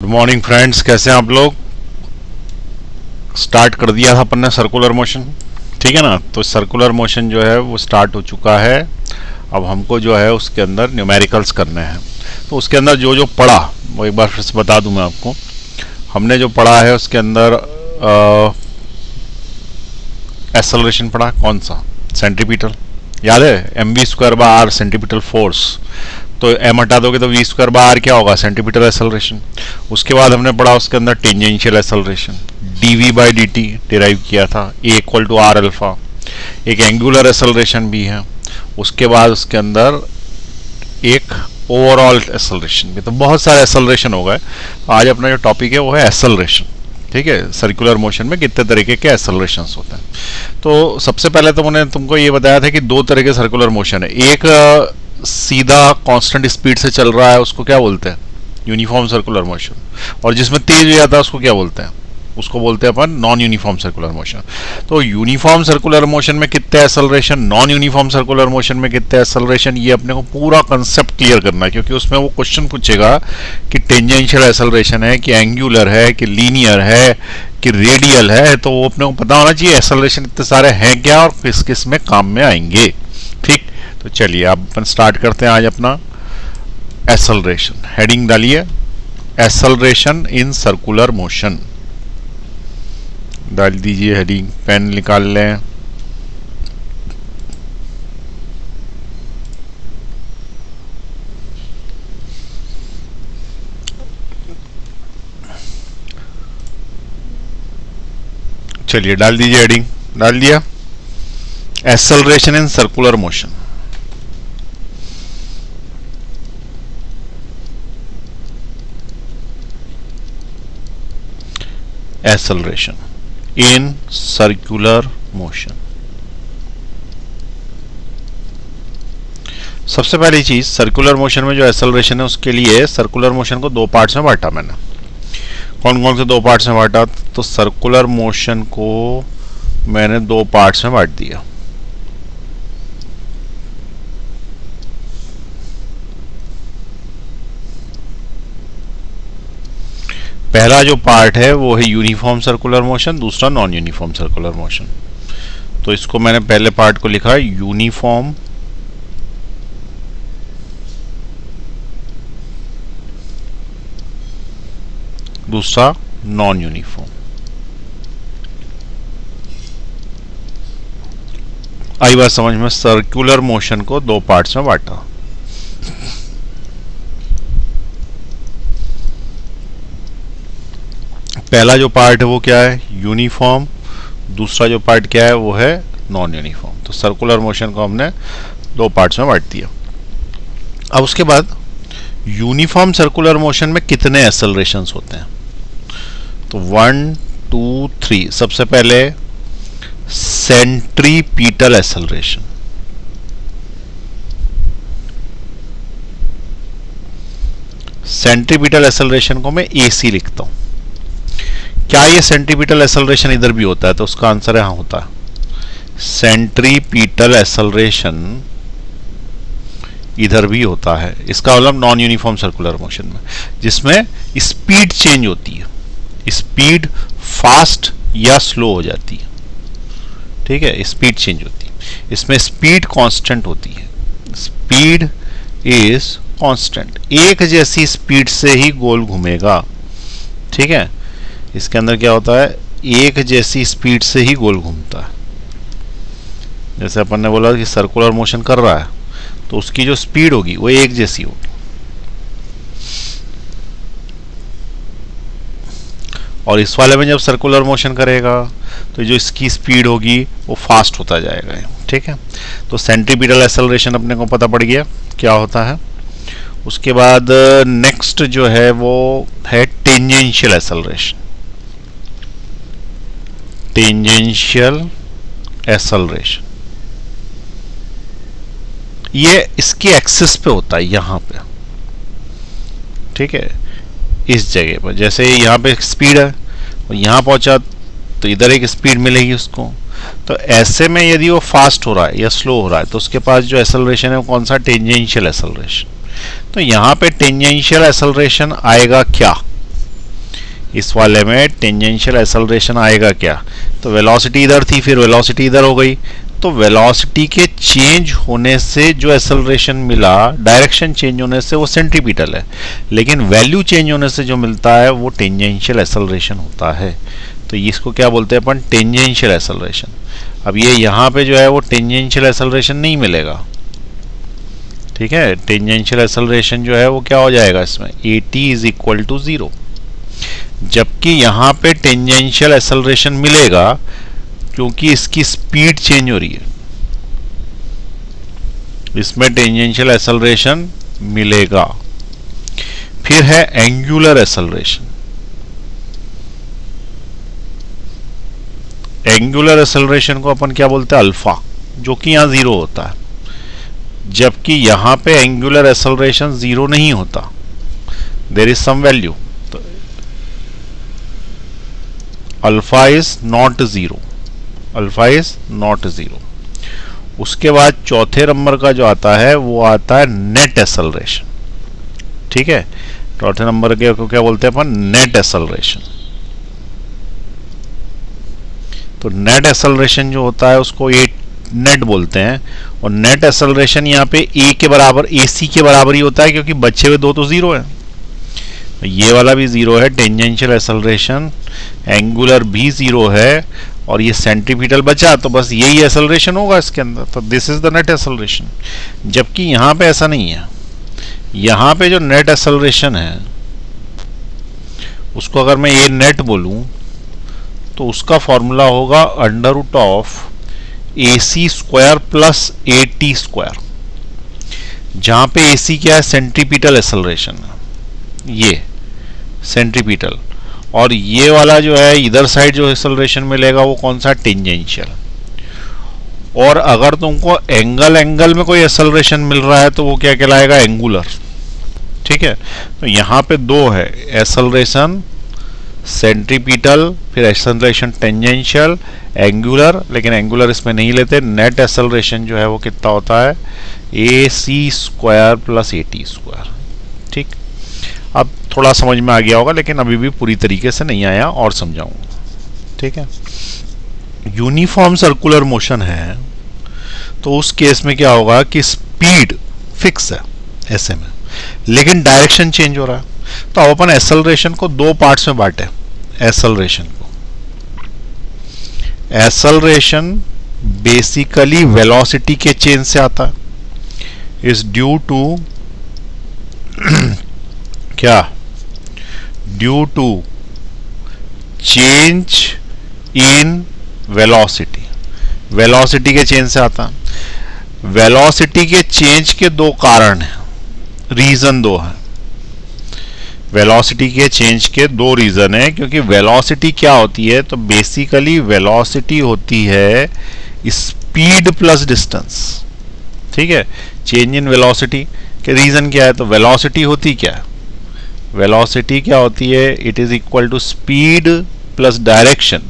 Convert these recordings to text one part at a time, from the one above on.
Morning friends, कैसे हैं आप लोग। स्टार्ट कर दिया था अपन ने सर्कुलर मोशन, ठीक है ना। तो सर्कुलर मोशन जो है वो स्टार्ट हो चुका है। अब हमको जो है उसके अंदर न्यूमेरिकल्स करने हैं। तो उसके अंदर जो जो पढ़ा वो एक बार फिर से बता दूं मैं आपको। हमने जो पढ़ा है उसके अंदर एक्सेलरेशन पढ़ा, कौन सा, सेंट्रीपिटल, याद है, mv²/r सेंट्रीपिटल फोर्स। तो m हटा दोगे तो v²/r क्या होगा, सेंट्रीपिटल एक्सेलरेशन। उसके बाद हमने पढ़ा उसके अंदर टेंजेंशियल एक्सेलरेशन, dv/dt डिराइव किया था, a = r अल्फा। एक एंगुलर एक्सेलरेशन भी है। उसके बाद उसके अंदर एक ओवरऑल एक्सेलरेशन भी। तो बहुत सारे एक्सेलरेशन हो गए। आज अपना जो टॉपिक है वो है एक्सेलरेशन, ठीक है। सर्कुलर मोशन में कितने तरीके के एक्सेलरेशंस होते हैं। तो सबसे पहले तो मैंने तुमको ये बताया था कि दो तरह के सर्कुलर मोशन है। एक सीधा कांस्टेंट स्पीड से चल रहा है, उसको क्या बोलते हैं, यूनिफॉर्म सर्कुलर मोशन। और जिसमें तेज हो जाता है उसको क्या बोलते हैं, उसको बोलते हैं अपन नॉन यूनिफॉर्म सर्कुलर मोशन। तो यूनिफॉर्म सर्कुलर मोशन में कितने acceleration, non uniform circular motion में कितने एक्सेलरेशन, ये अपने को पूरा कंसेप्ट क्लियर करना है। क्योंकि उसमें वो क्वेश्चन पूछेगा कि टेंजेंशियल एक्सेलरेशन है कि एंगुलर है कि लीनियर है कि रेडियल है। तो वो अपने को पता होना चाहिए एक्सेलरेशन इतने सारे हैं क्या और किस किस में काम में आएंगे, ठीक। तो चलिए अब अपन स्टार्ट करते हैं आज अपना एक्सेलरेशन। हेडिंग डालिए, एक्सेलरेशन इन सर्कुलर मोशन डाल दीजिए हेडिंग, पेन निकाल लें। चलिए डाल दीजिए हेडिंग, डाल दिया, acceleration in circular motion. Acceleration in circular motion. सबसे पहली चीज, सर्कुलर मोशन में जो एक्सेलरेशन है उसके लिए सर्कुलर मोशन को दो पार्ट्स में बांटा मैंने। कौन कौन से दो पार्ट्स में बांटा, तो सर्कुलर मोशन को मैंने दो पार्ट्स में बांट दिया। पहला जो पार्ट है वो है यूनिफॉर्म सर्कुलर मोशन, दूसरा नॉन यूनिफॉर्म सर्कुलर मोशन। तो इसको मैंने पहले पार्ट को लिखा यूनिफॉर्म दूसरा नॉन यूनिफॉर्म। आई बात समझ में, सर्कुलर मोशन को दो पार्ट्स में बांटा। पहला जो पार्ट है वो क्या है, यूनिफॉर्म। दूसरा जो पार्ट क्या है वो है नॉन यूनिफॉर्म। तो सर्कुलर मोशन को हमने दो पार्ट्स में बांट दिया। अब उसके बाद यूनिफॉर्म सर्कुलर मोशन में कितने एक्सेलरेशंस होते हैं, तो 1 2 3। सबसे पहले सेंट्रीपिटल एक्सेलरेशन। सेंट्रीपिटल एक्सेलरेशन को मैं AC लिखता हूं। क्या ये सेंट्रीपिटल एक्सेलरेशन इधर भी होता है, तो उसका आंसर है हाँ, होता है। सेंट्रीपिटल एक्सेलरेशन इधर भी होता है। इसका मतलब नॉन यूनिफॉर्म सर्कुलर मोशन में, जिसमें स्पीड चेंज होती है, स्पीड फास्ट या स्लो हो जाती है, ठीक है, स्पीड चेंज होती है। इसमें स्पीड कांस्टेंट होती है, स्पीड इज कांस्टेंट, एक जैसी स्पीड से ही गोल घूमेगा, ठीक है। इसके अंदर क्या होता है, एक जैसी स्पीड से ही गोल घूमता है। जैसे अपन ने बोला कि सर्कुलर मोशन कर रहा है तो उसकी जो स्पीड होगी वो एक जैसी होगी, और इस वाले में जब सर्कुलर मोशन करेगा तो जो इसकी स्पीड होगी वो फास्ट होता जाएगा, ठीक है। तो सेंट्रीपिटल एक्सेलरेशन अपने को पता पड़ गया क्या होता है। उसके बाद नेक्स्ट जो है वो है टेंजेंशियल एक्सेलरेशन। टेंजेंशियल एक्सेलरेशन ये इसके एक्सिस पे होता है, यहां पे, ठीक है, इस जगह पर। जैसे यहां पे स्पीड है और यहां पहुंचा तो इधर एक स्पीड मिलेगी उसको। तो ऐसे में यदि वो फास्ट हो रहा है या स्लो हो रहा है तो उसके पास जो एक्सेलरेशन है वो कौन सा, टेंजेंशियल एक्सेलरेशन। तो यहां पे टेंजेंशियल एक्सेलरेशन आएगा क्या, इस वाले में टेंजेंशियल एक्सेलरेशन आएगा क्या? तो वेलोसिटी इधर थी, फिर वेलोसिटी इधर हो गई, तो वेलोसिटी के चेंज होने से जो एक्सेलरेशन मिला, डायरेक्शन चेंज होने से वो सेंट्रीपिटल है, लेकिन वैल्यू चेंज होने से जो मिलता है वो टेंजेंशियल एक्सेलरेशन होता है। तो इसको क्या बोलते हैं अपन? Tangential acceleration. अब ये यहाँ पे जो है वो टेंजेंशियल एक्सेलरेशन नहीं मिलेगा, ठीक है। टेंजेंशियल एक्सेलरेशन जो है वो क्या हो जाएगा इसमें? at इज इक्वल टू 0, जबकि यहाँ पे टेंजेंशियल एक्सेलरेशन मिलेगा क्योंकि इसकी स्पीड चेंज हो रही है, इसमें टेंजेंशियल एक्सेलरेशन मिलेगा। फिर है एंगुलर एक्सेलरेशन। एंगुलर एक्सेलरेशन को अपन क्या बोलते हैं? अल्फा, जो कि यहां 0 होता है, जबकि यहां पे एंगुलर एक्सेलरेशन 0 नहीं होता, देयर इज सम वैल्यू, तो alpha is not 0, alpha is not 0। उसके बाद चौथे नंबर का जो आता है वो आता है नेट एक्सेलरेशन, ठीक है। चौथे नंबर के को क्या बोलते हैं अपन? Net acceleration. तो नेट एक्सेलरेशन जो होता है उसको ए नेट बोलते हैं, और नेट एक्सेलरेशन यहाँ पे ए के बराबर, AC के बराबर ही होता है, क्योंकि बचे हुए दो तो 0 है, ये वाला भी 0 है, टेंजेंशियल एक्सेलरेशन, एंगुलर भी 0 है, और ये सेंट्रीपिटल बचा, तो बस यही एक्सेलरेशन होगा इसके अंदर, तो this is the net acceleration. जबकि यहाँ पे ऐसा नहीं है, यहाँ पे जो नेट एक्सेलरेशन है उसको अगर मैं ये नेट बोलूं तो उसका फॉर्मूला होगा √AC² प्लस AT², जहां पे AC क्या है? सेंट्रीपिटल एक्सेलरेशन है, ये सेंट्रीपिटल, और ये वाला जो है इधर साइड जो एक्सेलरेशन मिलेगा वो कौन सा? टेंजेंशियल। और अगर तुमको एंगल में कोई एक्सेलरेशन मिल रहा है तो वो क्या कहलाएगा? एंगुलर, ठीक है। तो यहाँ पे 2 है, एक्सेलरेशन सेंट्रीपिटल, फिर एक्सेलरेशन टेंजेंशियल, एंगुलर, लेकिन एंगुलर इसमें नहीं लेते। नेट एक्सेलरेशन जो है वो कितना होता है? AC² प्लस AT², ठीक। अब थोड़ा समझ में आ गया होगा, लेकिन अभी भी पूरी तरीके से नहीं आया, और समझाऊंगा, ठीक है। यूनिफॉर्म सर्कुलर मोशन है तो उस केस में क्या होगा कि स्पीड फिक्स है ऐसे में, लेकिन डायरेक्शन चेंज हो रहा है। तो अब अपन एक्सेलरेशन को 2 पार्ट्स में बांटे। एक्सेलरेशन बेसिकली वेलोसिटी के चेंज से आता है, इज ड्यू टू क्या? Due to change in velocity, velocity के चेंज से आता है। वेलोसिटी के चेंज के 2 कारण हैं, रीजन 2 है। वेलोसिटी के चेंज के 2 रीजन है, क्योंकि वेलोसिटी क्या होती है? तो बेसिकली वेलोसिटी होती है स्पीड प्लस डिस्टेंस, ठीक है। चेंज इन वेलोसिटी के रीजन क्या है? तो वेलोसिटी होती क्या है? वेलोसिटी क्या होती है? It is equal to speed plus direction.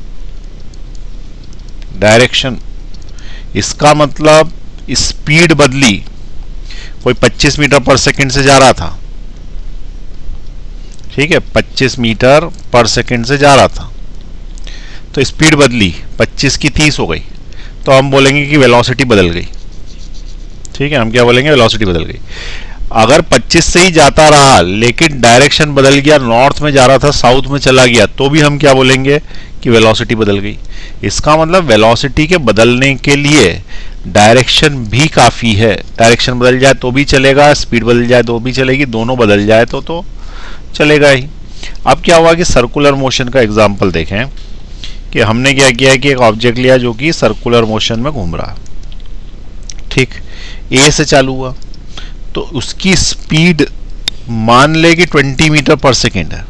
Direction, इसका मतलब स्पीड बदली, कोई 25 मीटर पर सेकंड से जा रहा था, ठीक है, 25 मीटर पर सेकंड से जा रहा था, तो स्पीड बदली, 25 की 30 हो गई, तो हम बोलेंगे कि वेलोसिटी बदल गई, ठीक है। हम क्या बोलेंगे? वेलोसिटी बदल गई। अगर 25 से ही जाता रहा लेकिन डायरेक्शन बदल गया, नॉर्थ में जा रहा था साउथ में चला गया, तो भी हम क्या बोलेंगे कि वेलोसिटी बदल गई। इसका मतलब वेलोसिटी के बदलने के लिए डायरेक्शन भी काफी है। डायरेक्शन बदल जाए तो भी चलेगा, स्पीड बदल जाए तो भी चलेगी, दोनों बदल जाए तो चलेगा ही। अब क्या हुआ कि सर्कुलर मोशन का एग्जांपल देखें कि हमने क्या किया है कि एक ऑब्जेक्ट लिया जो कि सर्कुलर मोशन में घूम रहा है, ठीक, ए से चालू हुआ, तो उसकी स्पीड मान ले कि 20 मीटर पर सेकेंड है,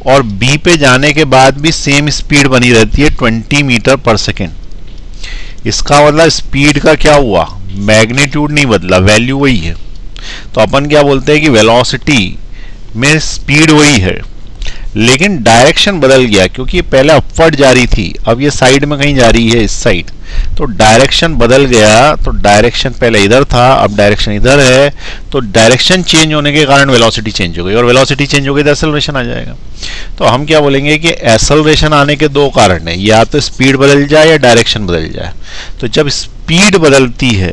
और बी पे जाने के बाद भी सेम स्पीड बनी रहती है 20 मीटर पर सेकेंड। इसका मतलब स्पीड का क्या हुआ? मैग्नीट्यूड नहीं बदला, वैल्यू वही है। तो अपन क्या बोलते हैं कि वेलोसिटी में स्पीड वही है, लेकिन डायरेक्शन बदल गया, क्योंकि ये पहले अपवर्ड जा रही थी, अब ये साइड में कहीं जा रही है, इस साइड, तो डायरेक्शन बदल गया। तो डायरेक्शन पहले इधर था, अब डायरेक्शन इधर है, तो डायरेक्शन चेंज होने के कारण वेलोसिटी चेंज हो गई, और वेलोसिटी चेंज हो गई तो एक्सेलरेशन आ जाएगा। तो हम क्या बोलेंगे कि एक्सेलरेशन आने के दो कारण है, या तो स्पीड बदल जाए या डायरेक्शन बदल जाए। तो जब स्पीड बदलती है,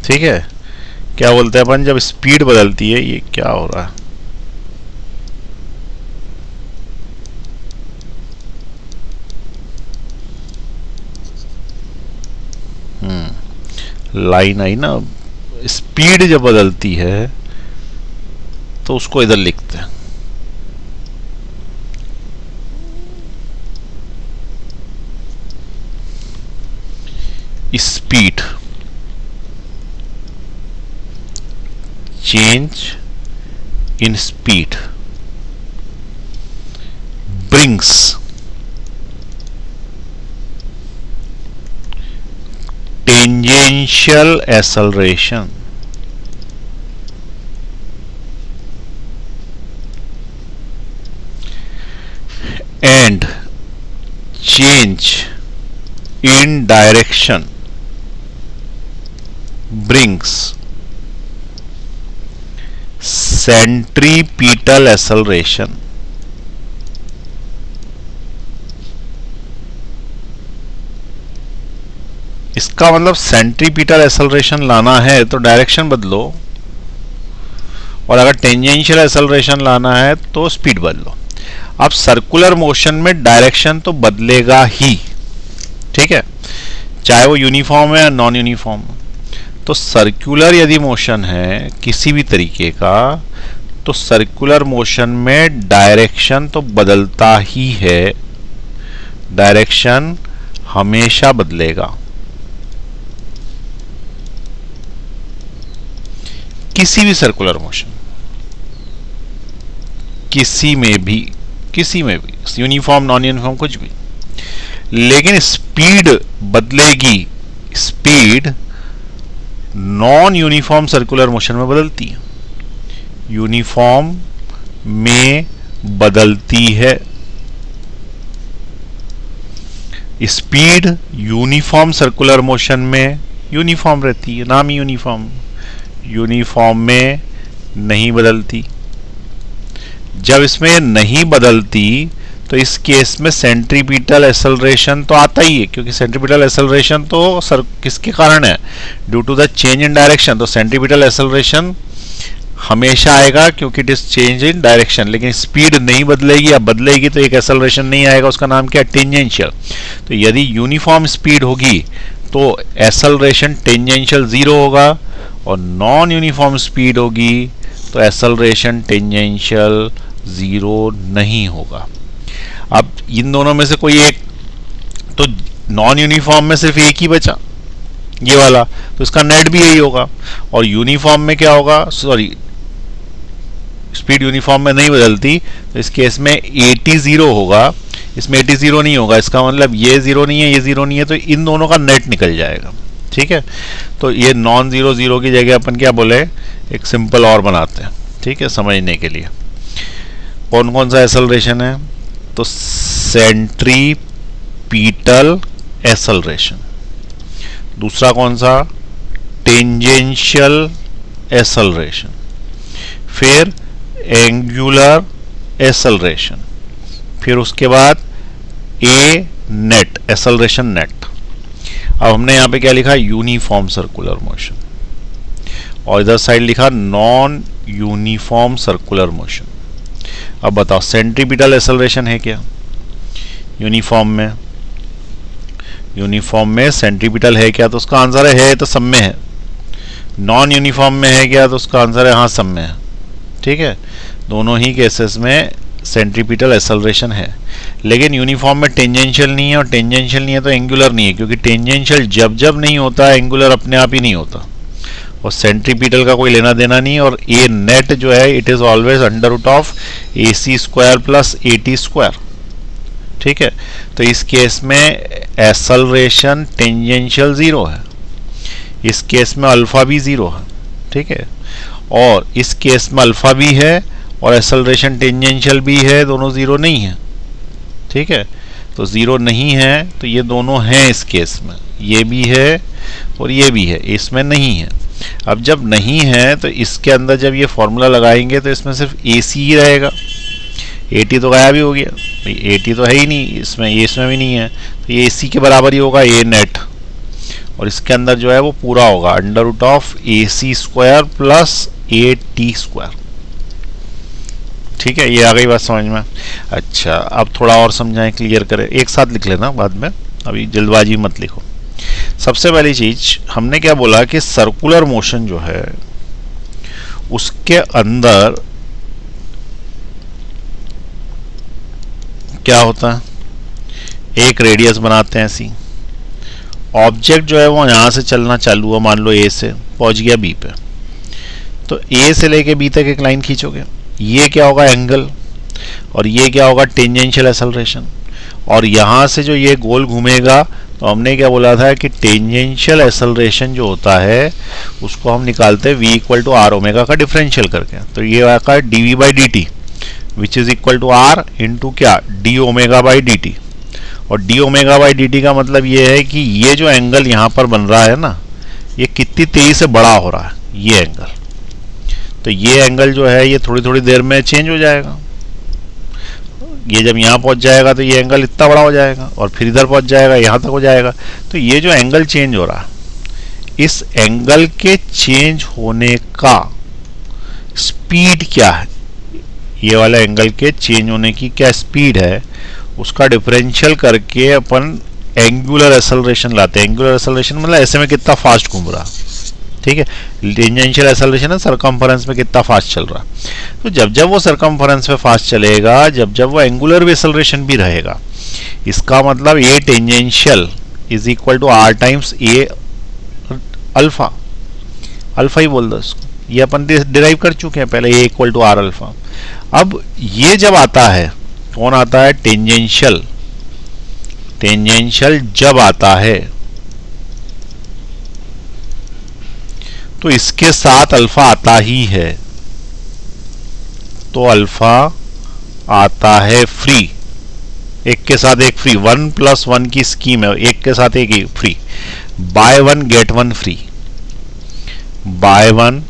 ठीक है, क्या बोलते हैं अपन, जब स्पीड बदलती है, ये क्या हो रहा है, लाइन आई ना, स्पीड जब बदलती है तो उसको इधर लिखते हैं, speed change in speed brings tangential acceleration and change in direction brings centripetal acceleration. इसका मतलब सेंट्रीपिटल एक्सेलरेशन लाना है तो डायरेक्शन बदलो, और अगर टेंजेंशियल एक्सेलरेशन लाना है तो स्पीड बदलो। अब सर्कुलर मोशन में डायरेक्शन तो बदलेगा ही, ठीक है, चाहे वो यूनिफॉर्म है या नॉन यूनिफॉर्म। तो सर्कुलर यदि मोशन है किसी भी तरीके का, तो सर्कुलर मोशन में डायरेक्शन तो बदलता ही है, डायरेक्शन हमेशा बदलेगा। किसी भी सर्कुलर मोशन, किसी में भी यूनिफॉर्म नॉन यूनिफॉर्म कुछ भी, लेकिन स्पीड बदलेगी। Speed non uniform circular motion में बदलती है, यूनिफॉर्म में बदलती है। स्पीड यूनिफॉर्म सर्कुलर मोशन में यूनिफॉर्म रहती है, नाम ही यूनिफॉर्म, यूनिफॉर्म में नहीं बदलती। जब इसमें नहीं बदलती तो इस केस में सेंट्रीपिटल एक्सेलरेशन तो आता ही है, क्योंकि सेंट्रीपिटल एक्सेलरेशन तो किसके कारण है, due to the change in direction. तो सेंट्रीपिटल एक्सेलरेशन हमेशा आएगा क्योंकि it is change in direction, लेकिन स्पीड नहीं बदलेगी। या बदलेगी तो एक एक्सेलरेशन नहीं आएगा, उसका नाम क्या है, टेंजेंशियल। तो यदि यूनिफॉर्म स्पीड होगी तो एक्सेलरेशन टेंजेंशियल 0 होगा, और नॉन यूनिफॉर्म स्पीड होगी तो एक्सेलरेशन टेंजेंशियल 0 नहीं होगा। अब इन दोनों में से कोई एक, तो नॉन यूनिफॉर्म में सिर्फ एक ही बचा, ये वाला, तो इसका नेट भी यही होगा। और यूनिफॉर्म में क्या होगा, सॉरी स्पीड यूनिफॉर्म में नहीं बदलती, तो इस केस में 80 0 होगा, इसमें 80 0 नहीं होगा। इसका मतलब ये 0 नहीं है, ये 0 नहीं है, तो इन दोनों का नेट निकल जाएगा, ठीक है। तो ये नॉन 0 0 की जगह अपन क्या बोले, एक सिंपल और बनाते हैं, ठीक है, समझने के लिए। कौन कौन सा एक्सेलरेशन है, तो सेंट्रीपिटल एक्सेलरेशन, दूसरा कौन सा, टेंजेंशियल एक्सेलरेशन, फिर एंगुलर एक्सेलरेशन, फिर उसके बाद ए नेट, एक्सेलरेशन नेट। अब हमने यहां पे क्या लिखा, यूनिफॉर्म सर्कुलर मोशन, और इधर साइड लिखा नॉन यूनिफॉर्म सर्कुलर मोशन। अब बताओ सेंट्रीपिटल एक्सेलरेशन है क्या यूनिफॉर्म में, यूनिफॉर्म में सेंट्रीपिटल है क्या, तो उसका आंसर है तो सब में है। नॉन यूनिफॉर्म में है क्या, तो उसका आंसर है हाँ सब में है, ठीक है। दोनों ही केसेस में सेंट्रीपिटल एक्सेलरेशन है, लेकिन यूनिफॉर्म में टेंजेंशियल नहीं है, और टेंजेंशियल नहीं है तो एंगुलर नहीं है, क्योंकि टेंजेंशियल जब जब नहीं होता एंगुलर अपने आप ही नहीं होता, और सेंट्रीपिटल का कोई लेना देना नहीं। और ए नेट जो है it is always under root of AC square plus AT square, ठीक है। तो इस केस में एक्सेलरेशन टेंजेंशियल 0 है, इस केस में अल्फा भी 0 है, ठीक है, और इस केस में अल्फा भी है और एक्सेलरेशन टेंजेंशियल भी है, दोनों ज़ीरो नहीं है, ठीक है। तो ज़ीरो नहीं है तो ये दोनों हैं इस केस में, ये भी है और ये भी है, इसमें नहीं है। अब जब नहीं है तो इसके अंदर जब ये फॉर्मूला लगाएंगे तो इसमें सिर्फ ए सी ही रहेगा, ए टी तो गायब ही हो गया, ए टी तो है ही नहीं इसमें, ये इसमें भी नहीं है, तो ये ए सी के बराबर ही होगा ए नेट, और इसके अंदर जो है वो पूरा होगा under root of A C square plus A T square. ठीक है, ये आ गई बात समझ में। अच्छा, अब थोड़ा और समझाएं, क्लियर करें, एक साथ लिख लेना बाद में, अभी जल्दबाजी मत लिखो। सबसे पहली चीज हमने क्या बोला कि सर्कुलर मोशन जो है उसके अंदर क्या होता है, एक रेडियस बनाते हैं ऐसी, ऑब्जेक्ट जो है वो यहां से चलना चालू हुआ, मान लो ए से पहुंच गया बी पे, तो ए से लेके बी तक एक लाइन खींचोगे, ये क्या होगा एंगल, और ये क्या होगा टेंजेंशियल एक्सेलरेशन, और यहां से जो ये गोल घूमेगा तो हमने क्या बोला था कि टेंजेंशियल एक्सेलरेशन जो होता है उसको हम निकालते हैं v equal to R omega का डिफरेंशियल करके, तो ये आएगा dv by D T which is equal to R into क्या D omega by D T, और D omega by D T का मतलब ये है कि ये जो एंगल यहाँ पर बन रहा है ना, ये कितनी तेजी से बड़ा हो रहा है ये एंगल, तो ये एंगल जो है ये थोड़ी थोड़ी देर में चेंज हो जाएगा, ये जब यहाँ पहुंच जाएगा तो ये एंगल इतना बड़ा हो जाएगा, और फिर इधर पहुंच जाएगा यहाँ तक हो जाएगा, तो ये जो एंगल चेंज हो रहा है, इस एंगल के चेंज होने का स्पीड क्या है, ये वाला एंगल के चेंज होने की क्या स्पीड है, उसका डिफरेंशियल करके अपन एंगुलर एक्सेलरेशन लाते हैं। एंगुलर एक्सेलरेशन मतलब ऐसे में कितना फास्ट घूम रहा, ठीक है, टेंजेंशियल एक्सेलरेशन है सरकमफरेंस में कितना फास्ट चल रहा, तो जब जब वो सरकमफरेंस में फास्ट चलेगा, जब जब वो एंगुलर एक्सेलरेशन भी रहेगा, इसका मतलब A tangential is equal to R times A alpha, alpha ही बोल दो इसको, ये अपन डिराइव कर चुके हैं पहले, ए इक्वल टू आर अल्फा। अब ये जब आता है, कौन आता है, टेंजेंशियल, टेंजेंशियल जब आता है तो इसके साथ अल्फा आता ही है, तो अल्फा आता है फ्री, एक के साथ एक फ्री, 1+1 की स्कीम है, एक के साथ एक free, by one get one free, by one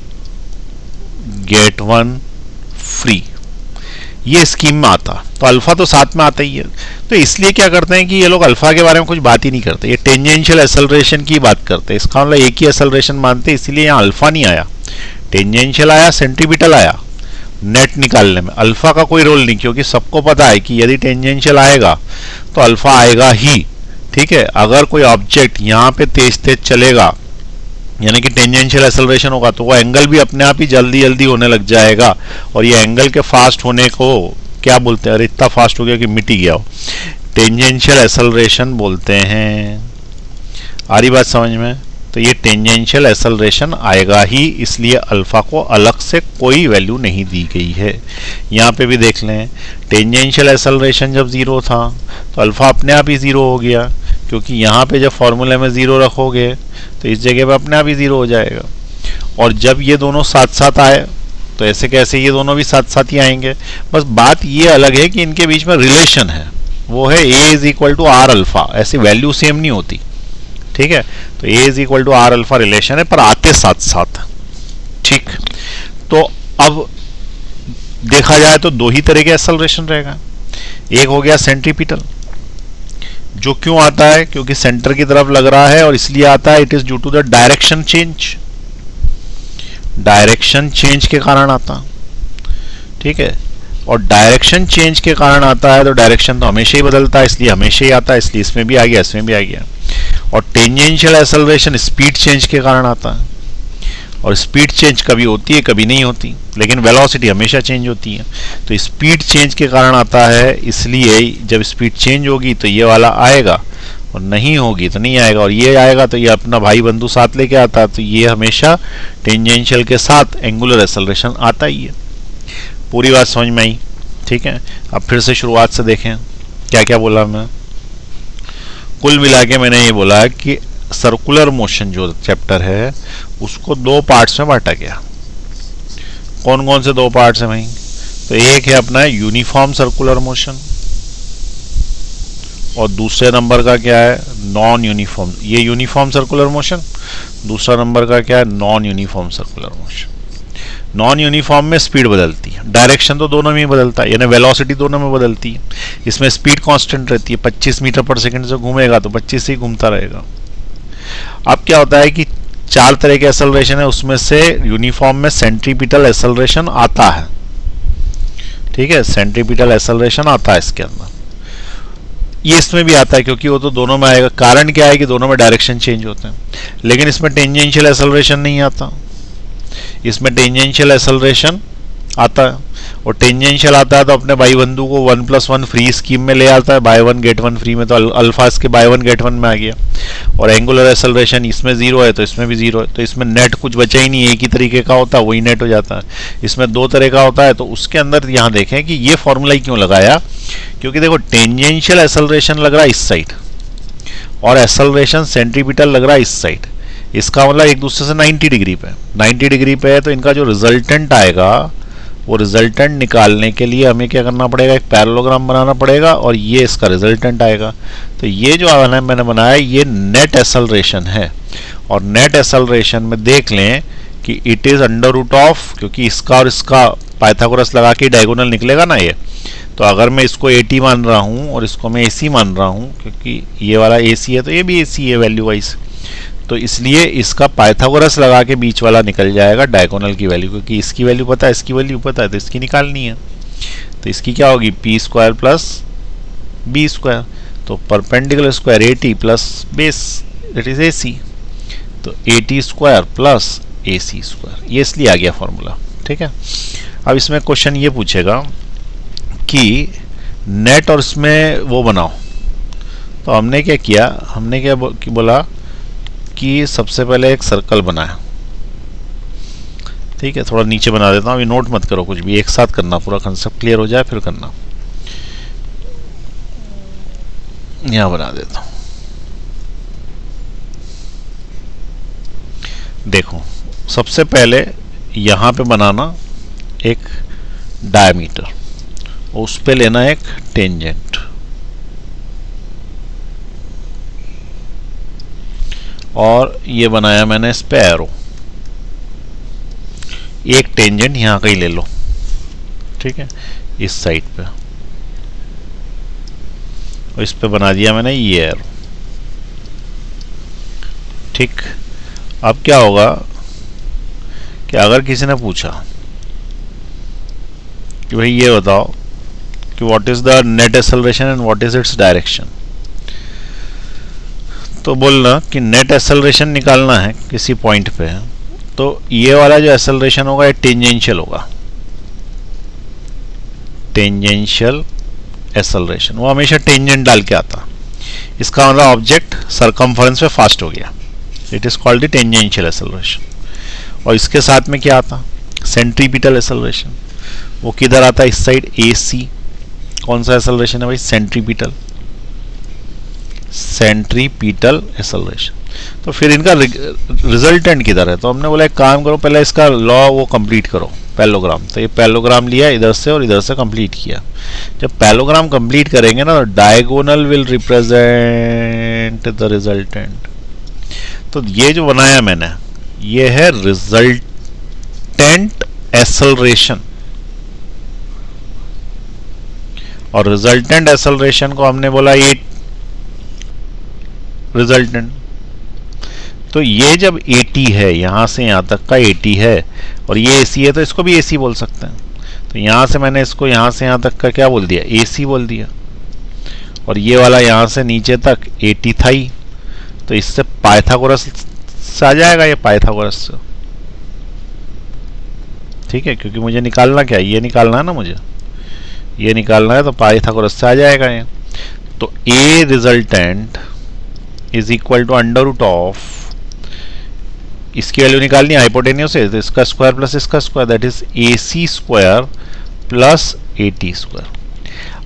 get one free, ये स्कीम में आता, तो अल्फा तो साथ में आता ही है। तो इसलिए क्या करते हैं कि ये लोग अल्फा के बारे में कुछ बात ही नहीं करते, ये टेंजेंशियल एक्सेलरेशन की बात करते हैं, इसका मतलब एक ही एक्सेलरेशन मानते हैं, इसीलिए यहाँ अल्फा नहीं आया, टेंजेंशियल आया, सेंट्रीपिटल आया नेट निकालने में, अल्फा का कोई रोल नहीं, क्योंकि सबको पता है कि यदि टेंजेंशियल आएगा तो अल्फा आएगा ही, ठीक है। अगर कोई ऑब्जेक्ट यहाँ पे तेज तेज चलेगा यानी कि टेंजेंशियल एक्सेलरेशन होगा तो वो एंगल भी अपने आप ही जल्दी जल्दी होने लग जाएगा, और ये एंगल के फास्ट होने को क्या बोलते हैं, अरे इतना फास्ट हो गया कि मिट ही गया हो, टेंजेंशियल एक्सेलरेशन बोलते हैं। आ रही बात समझ में, तो ये टेंजेंशियल एक्सेलरेशन आएगा ही, इसलिए अल्फा को अलग से कोई वैल्यू नहीं दी गई है। यहाँ पे भी देख लें, टेंजेंशियल एक्सेलरेशन जब जीरो था तो अल्फा अपने आप ही जीरो हो गया, क्योंकि यहाँ पे जब फॉर्मूले में जीरो रखोगे तो इस जगह पे अपने आप ही जीरो हो जाएगा, और जब ये दोनों साथ साथ आए तो ऐसे कैसे ये दोनों भी साथ साथ ही आएंगे, बस बात ये अलग है कि इनके बीच में रिलेशन है, वो है A is equal to R alpha, ऐसी वैल्यू सेम नहीं होती, ठीक है, तो A is equal to R alpha relation है, पर आते साथ साथ, ठीक। तो अब देखा जाए तो दो ही तरह के एक्सेलरेशन रहेगा, एक हो गया सेंट्रीपिटल, जो क्यों आता है, क्योंकि सेंटर की तरफ लग रहा है और इसलिए आता है, it is due to the direction change, direction change के कारण आता, ठीक है, और डायरेक्शन चेंज के कारण आता है, तो डायरेक्शन तो हमेशा ही बदलता है, इसलिए हमेशा ही आता है, इसलिए इसमें भी आ गया, इसमें भी आ गया। और टेंजेंशियल एक्सेलरेशन स्पीड चेंज के कारण आता है, और स्पीड चेंज कभी होती है कभी नहीं होती, लेकिन वेलोसिटी हमेशा चेंज होती है, तो स्पीड चेंज के कारण आता है, इसलिए जब स्पीड चेंज होगी तो ये वाला आएगा, और नहीं होगी तो नहीं आएगा, और ये आएगा तो ये अपना भाई बंधु साथ लेके आता है, तो ये हमेशा टेंजेंशियल के साथ एंगुलर एक्सेलरेशन आता ही है। पूरी बात समझ में आई, ठीक है। अब फिर से शुरुआत से देखें क्या क्या बोला मैं, कुल मिला के मैंने ये बोला कि सर्कुलर मोशन जो चैप्टर है उसको दो पार्ट्स में बांटा गया। कौन कौन से दो पार्ट्स हैं भाई? तो एक है अपना यूनिफॉर्म सर्कुलर मोशन और दूसरे नंबर का क्या है? Non uniform. ये यूनिफॉर्म सर्कुलर मोशन, दूसरा नंबर का क्या है? Non uniform circular motion. Non uniform में स्पीड बदलती है, डायरेक्शन तो दोनों में ही बदलता है, यानी वेलोसिटी दोनों में बदलती है। इसमें स्पीड कांस्टेंट रहती है, 25 मीटर पर सेकंड से घूमेगा तो 25 ही घूमता रहेगा। अब क्या होता है कि चार तरह के एक्सेलरेशन है, उसमें से यूनिफॉर्म में सेंट्रीपिटल एक्सेलरेशन आता है। ठीक है, सेंट्रीपिटल एक्सेलरेशन आता है इसके अंदर। ये इसमें भी आता है क्योंकि वो तो दोनों में आएगा। कारण क्या है कि दोनों में डायरेक्शन चेंज होते हैं, लेकिन इसमें टेंजेंशियल एक्सेलरेशन नहीं आता। इसमें टेंजेंशियल एक्सेलरेशन आता है, और टेंजेंशियल आता है तो अपने भाई बंधु को 1+1 फ्री स्कीम में ले आता है, by one get one free में, तो अल्फा इसके बाय वन गेट वन में आ गया। और एंगुलर एक्सेलरेशन इसमें 0 है तो इसमें भी 0 है, तो इसमें नेट कुछ बचा ही नहीं, एक ही तरीके का होता है वही नेट हो जाता है। इसमें दो तरह का होता है, तो उसके अंदर यहाँ देखें कि ये फॉर्मूला ही क्यों लगाया, क्योंकि देखो टेंजेंशियल एक्सेलरेशन लग रहा है इस साइड और एक्सेलरेशन सेंट्रीपिटल लग रहा है इस साइड। इसका मतलब एक दूसरे से 90 डिग्री पे, 90 डिग्री पे है, तो इनका जो रिजल्टेंट आएगा वो रिजल्टेंट निकालने के लिए हमें क्या करना पड़ेगा? एक पैरेललोग्राम बनाना पड़ेगा और ये इसका रिजल्टेंट आएगा। तो ये जो मैंने बनाया ये नेट एक्सेलरेशन है, और नेट एक्सेलरेशन में देख लें कि it is under root of, क्योंकि इसका और इसका पाइथागोरस लगा के डायगोनल निकलेगा ना ये। तो अगर मैं इसको 80 मान रहा हूँ और इसको मैं AC मान रहा हूँ, क्योंकि ये वाला AC है तो ये भी AC है वैल्यू वाइज, तो इसलिए इसका पाइथागोरस लगा के बीच वाला निकल जाएगा डायगोनल की वैल्यू, क्योंकि इसकी वैल्यू पता है, इसकी वैल्यू पता है, तो इसकी निकालनी है। तो इसकी क्या होगी? p² प्लस b², तो perpendicular square 80 plus base that is AC, तो 80² प्लस AC², ये इसलिए आ गया फॉर्मूला। ठीक है, अब इसमें क्वेश्चन ये पूछेगा कि नेट और इसमें वो बनाओ। तो हमने क्या किया, हमने क्या बोला कि सबसे पहले एक सर्कल बनाया। ठीक है, थोड़ा नीचे बना देता हूँ, अभी नोट मत करो कुछ भी, एक साथ करना, पूरा कंसेप्ट क्लियर हो जाए फिर करना। यहां बना देता हूँ। देखो सबसे पहले यहां पे बनाना एक डायमीटर, उस पे लेना एक टेंजेंट, और ये बनाया मैंने इस पे एरो, एक टेंजेंट यहां का ही ले लो। ठीक है, इस साइड पे, और इस पे बना दिया मैंने ये एरो। ठीक, अब क्या होगा कि अगर किसी ने पूछा कि भाई ये बताओ कि what is the net acceleration and what is its direction, तो बोलना कि नेट एक्सेलरेशन निकालना है किसी पॉइंट पे, तो ये वाला जो एक्सेलरेशन होगा ये टेंजेंशियल होगा, टेंजेंशियल एक्सेलरेशन, वो हमेशा टेंजेंट डाल के आता। इसका मतलब ऑब्जेक्ट सरकमफरेंस पे फास्ट हो गया, it is called the tangential acceleration. और इसके साथ में क्या आता? सेंट्रीपिटल एक्सेलरेशन, वो किधर आता है? इस साइड AC। कौन सा एक्सेलरेशन है भाई? Centripetal, centripetal acceleration. तो फिर इनका रिजल्टेंट किधर है? तो हमने बोला एक काम करो, पहले इसका लॉ वो कंप्लीट करो, पैरेललोग्राम। तो ये पैरेललोग्राम लिया इधर से और इधर से कंप्लीट किया। जब पैरेललोग्राम कंप्लीट करेंगे ना, तो diagonal will represent the resultant. तो ये जो बनाया मैंने, ये है रिजल्टेंट एक्सेलरेशन, और रिजल्टेंट एक्सेलरेशन को हमने बोला ये रिजल्टेंट। तो ये जब 80 है, यहां से यहां तक का 80 है, और ये AC है, तो इसको भी AC बोल सकते हैं। तो यहां से मैंने इसको यहां से यहां तक का क्या बोल दिया? AC बोल दिया। और ये वाला यहां से नीचे तक 80 था ही, तो इससे पाइथागोरस से आ जाएगा, ये पाइथागोरस से। ठीक है, क्योंकि मुझे निकालना क्या है? ये निकालना है ना, मुझे ये निकालना है, तो पाइथागोरस से आ जाएगा ये। तो A resultant is equal to under root of, इसकी वैल्यू निकालनी है हाइपोटेन्यूस से, तो इसका स्क्वायर प्लस इसका square, that is AC² plus 80²।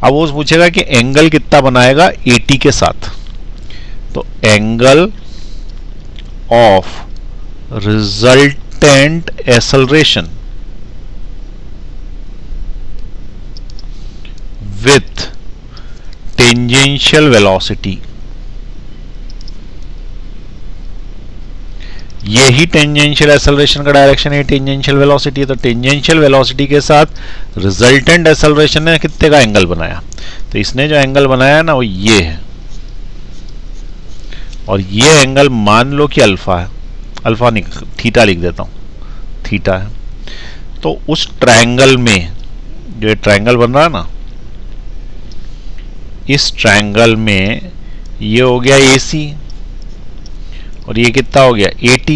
अब वो पूछेगा कि एंगल कितना बनाएगा 80 के साथ, तो angle of resultant acceleration with tangential velocity, यही टेंजेंशियल एक्सेलरेशन का डायरेक्शन है, टेंजेंशियल वेलोसिटी है। तो टेंजेंशियल वेलोसिटी के साथ रिजल्टेंट एक्सेलरेशन ने कितने का एंगल बनाया, तो इसने जो एंगल बनाया ना वो ये है, और ये एंगल मान लो कि अल्फा है, अल्फा नहीं थीटा लिख देता हूं, थीटा है। तो उस ट्रायंगल में जो ट्रायंगल बन रहा है ना, इस ट्रायंगल में ये हो गया AC और ये कितना हो गया AT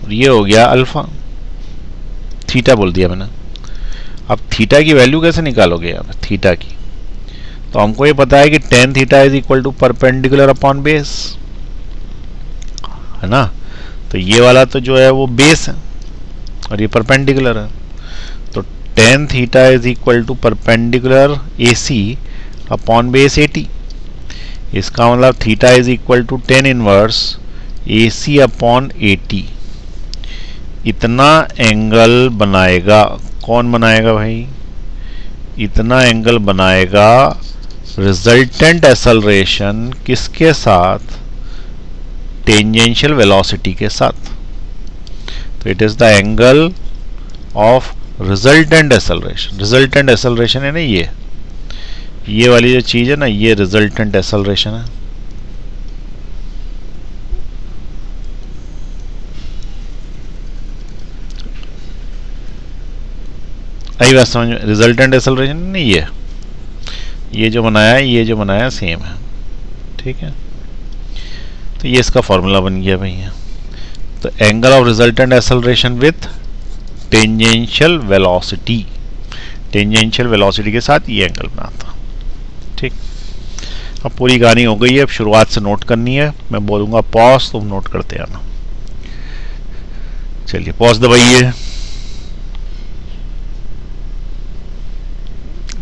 और ये हो गया अल्फा, थीटा बोल दिया मैंने। अब थीटा की वैल्यू कैसे निकालोगे यहाँ पे थीटा की, तो हमको ये पता है कि tan theta is equal to perpendicular upon base, है ना। तो ये वाला तो जो है वो बेस है और ये परपेंडिकुलर है, तो tan theta is equal to perpendicular AC upon base AT। इसका मतलब theta is equal to tan inverse AC upon AT। इतना एंगल बनाएगा, कौन बनाएगा भाई, इतना एंगल बनाएगा रिजल्टेंट एक्सेलरेशन किसके साथ, टेंजेंशियल वेलोसिटी के साथ। तो it is the angle of resultant acceleration. Resultant acceleration है ना, ये वाली जो चीज है ना, ये रिजल्टेंट एक्सेलरेशन है। आई बात समझ में, रिजल्टेंट एक्सेलरेशन नहीं, ये जो बनाया है, ये जो बनाया सेम है, ठीक है। तो ये इसका फॉर्मूला बन गया भैया। तो angle of resultant acceleration with tangential velocity, tangential velocity के साथ ये एंगल बनाता, ठीक। अब पूरी कहानी हो गई है, अब शुरुआत से नोट करनी है। मैं बोलूंगा पॉज, तुम नोट करते आना। चलिए पॉज दबाइए,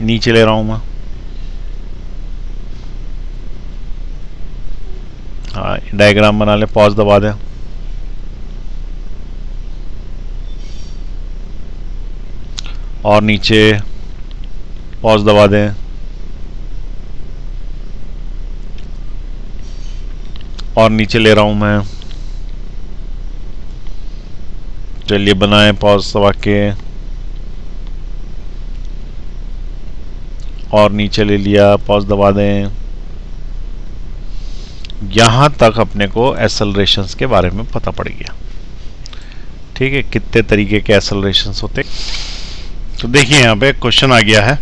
नीचे ले रहा हूं मैं। हाँ डायग्राम बना ले, पॉज दबा दें। और नीचे पॉज दबा दें, और नीचे ले रहा हूं मैं। चलिए बनाएं पॉज दबा के, और नीचे ले लिया, पॉज दबा दें। यहां तक अपने को एक्सेलरेशंस के बारे में पता पड़ गया, ठीक है, कितने तरीके के एक्सेलरेशंस होते। तो देखिए यहां पे क्वेश्चन आ गया है,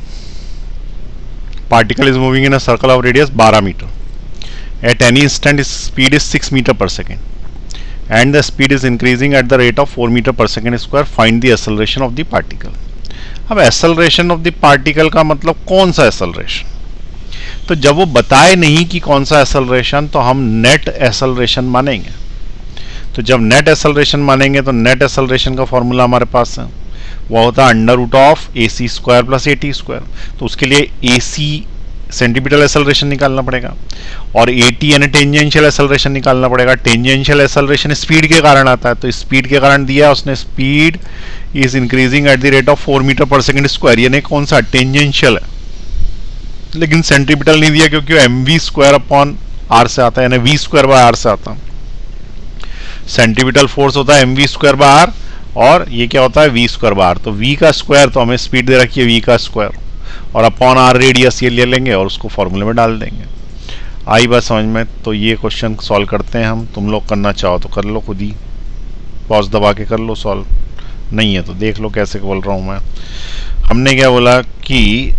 particle is moving in a circle of radius 12 metre at any instant its speed is 6 meter per second and the speed is increasing at the rate of 4 meter per second square, find the acceleration of the particle। अब acceleration of the particle का मतलब कौन सा acceleration, तो जब वो बताए नहीं कि कौन सा acceleration तो हम net acceleration मानेंगे। तो जब net acceleration मानेंगे तो net acceleration का फॉर्मूला हमारे पास है, वो होता है under root of AC square plus AT square. तो उसके लिए AC सेंटीमीटर एक्सेलरेशन निकालना पड़ेगा और AT यानी टेंजेंशियल एक्सेलरेशन निकालना पड़ेगा। टेंजेंशियल एक्सेलरेशन स्पीड के कारण आता है, तो स्पीड के कारण दिया उसने, speed is increasing at the rate of 4 metre per second square, यानी कौन सा टेंजेंशियल है, लेकिन सेंट्रीपिटल नहीं दिया क्योंकि mv स्क्वायर अपॉन r से आता है, यानी v स्क्वायर बाय r से आता है। सेंट्रीपिटल फोर्स होता है mv स्क्वायर बाय r और ये क्या होता है v स्क्वायर बाय r। तो v का स्क्वायर, तो हमें स्पीड दे रखी है v का स्क्वायर और अपॉन r रेडियस ये ले लेंगे और उसको फॉर्मूले में डाल देंगे। आई बात समझ में। तो ये क्वेश्चन सॉल्व करते हैं हम, तुम लोग करना चाहो तो कर लो खुद ही, पॉज दबा के कर लो सॉल्व, नहीं है तो देख लो कैसे बोल रहा हूं मैं। हमने क्या बोला कि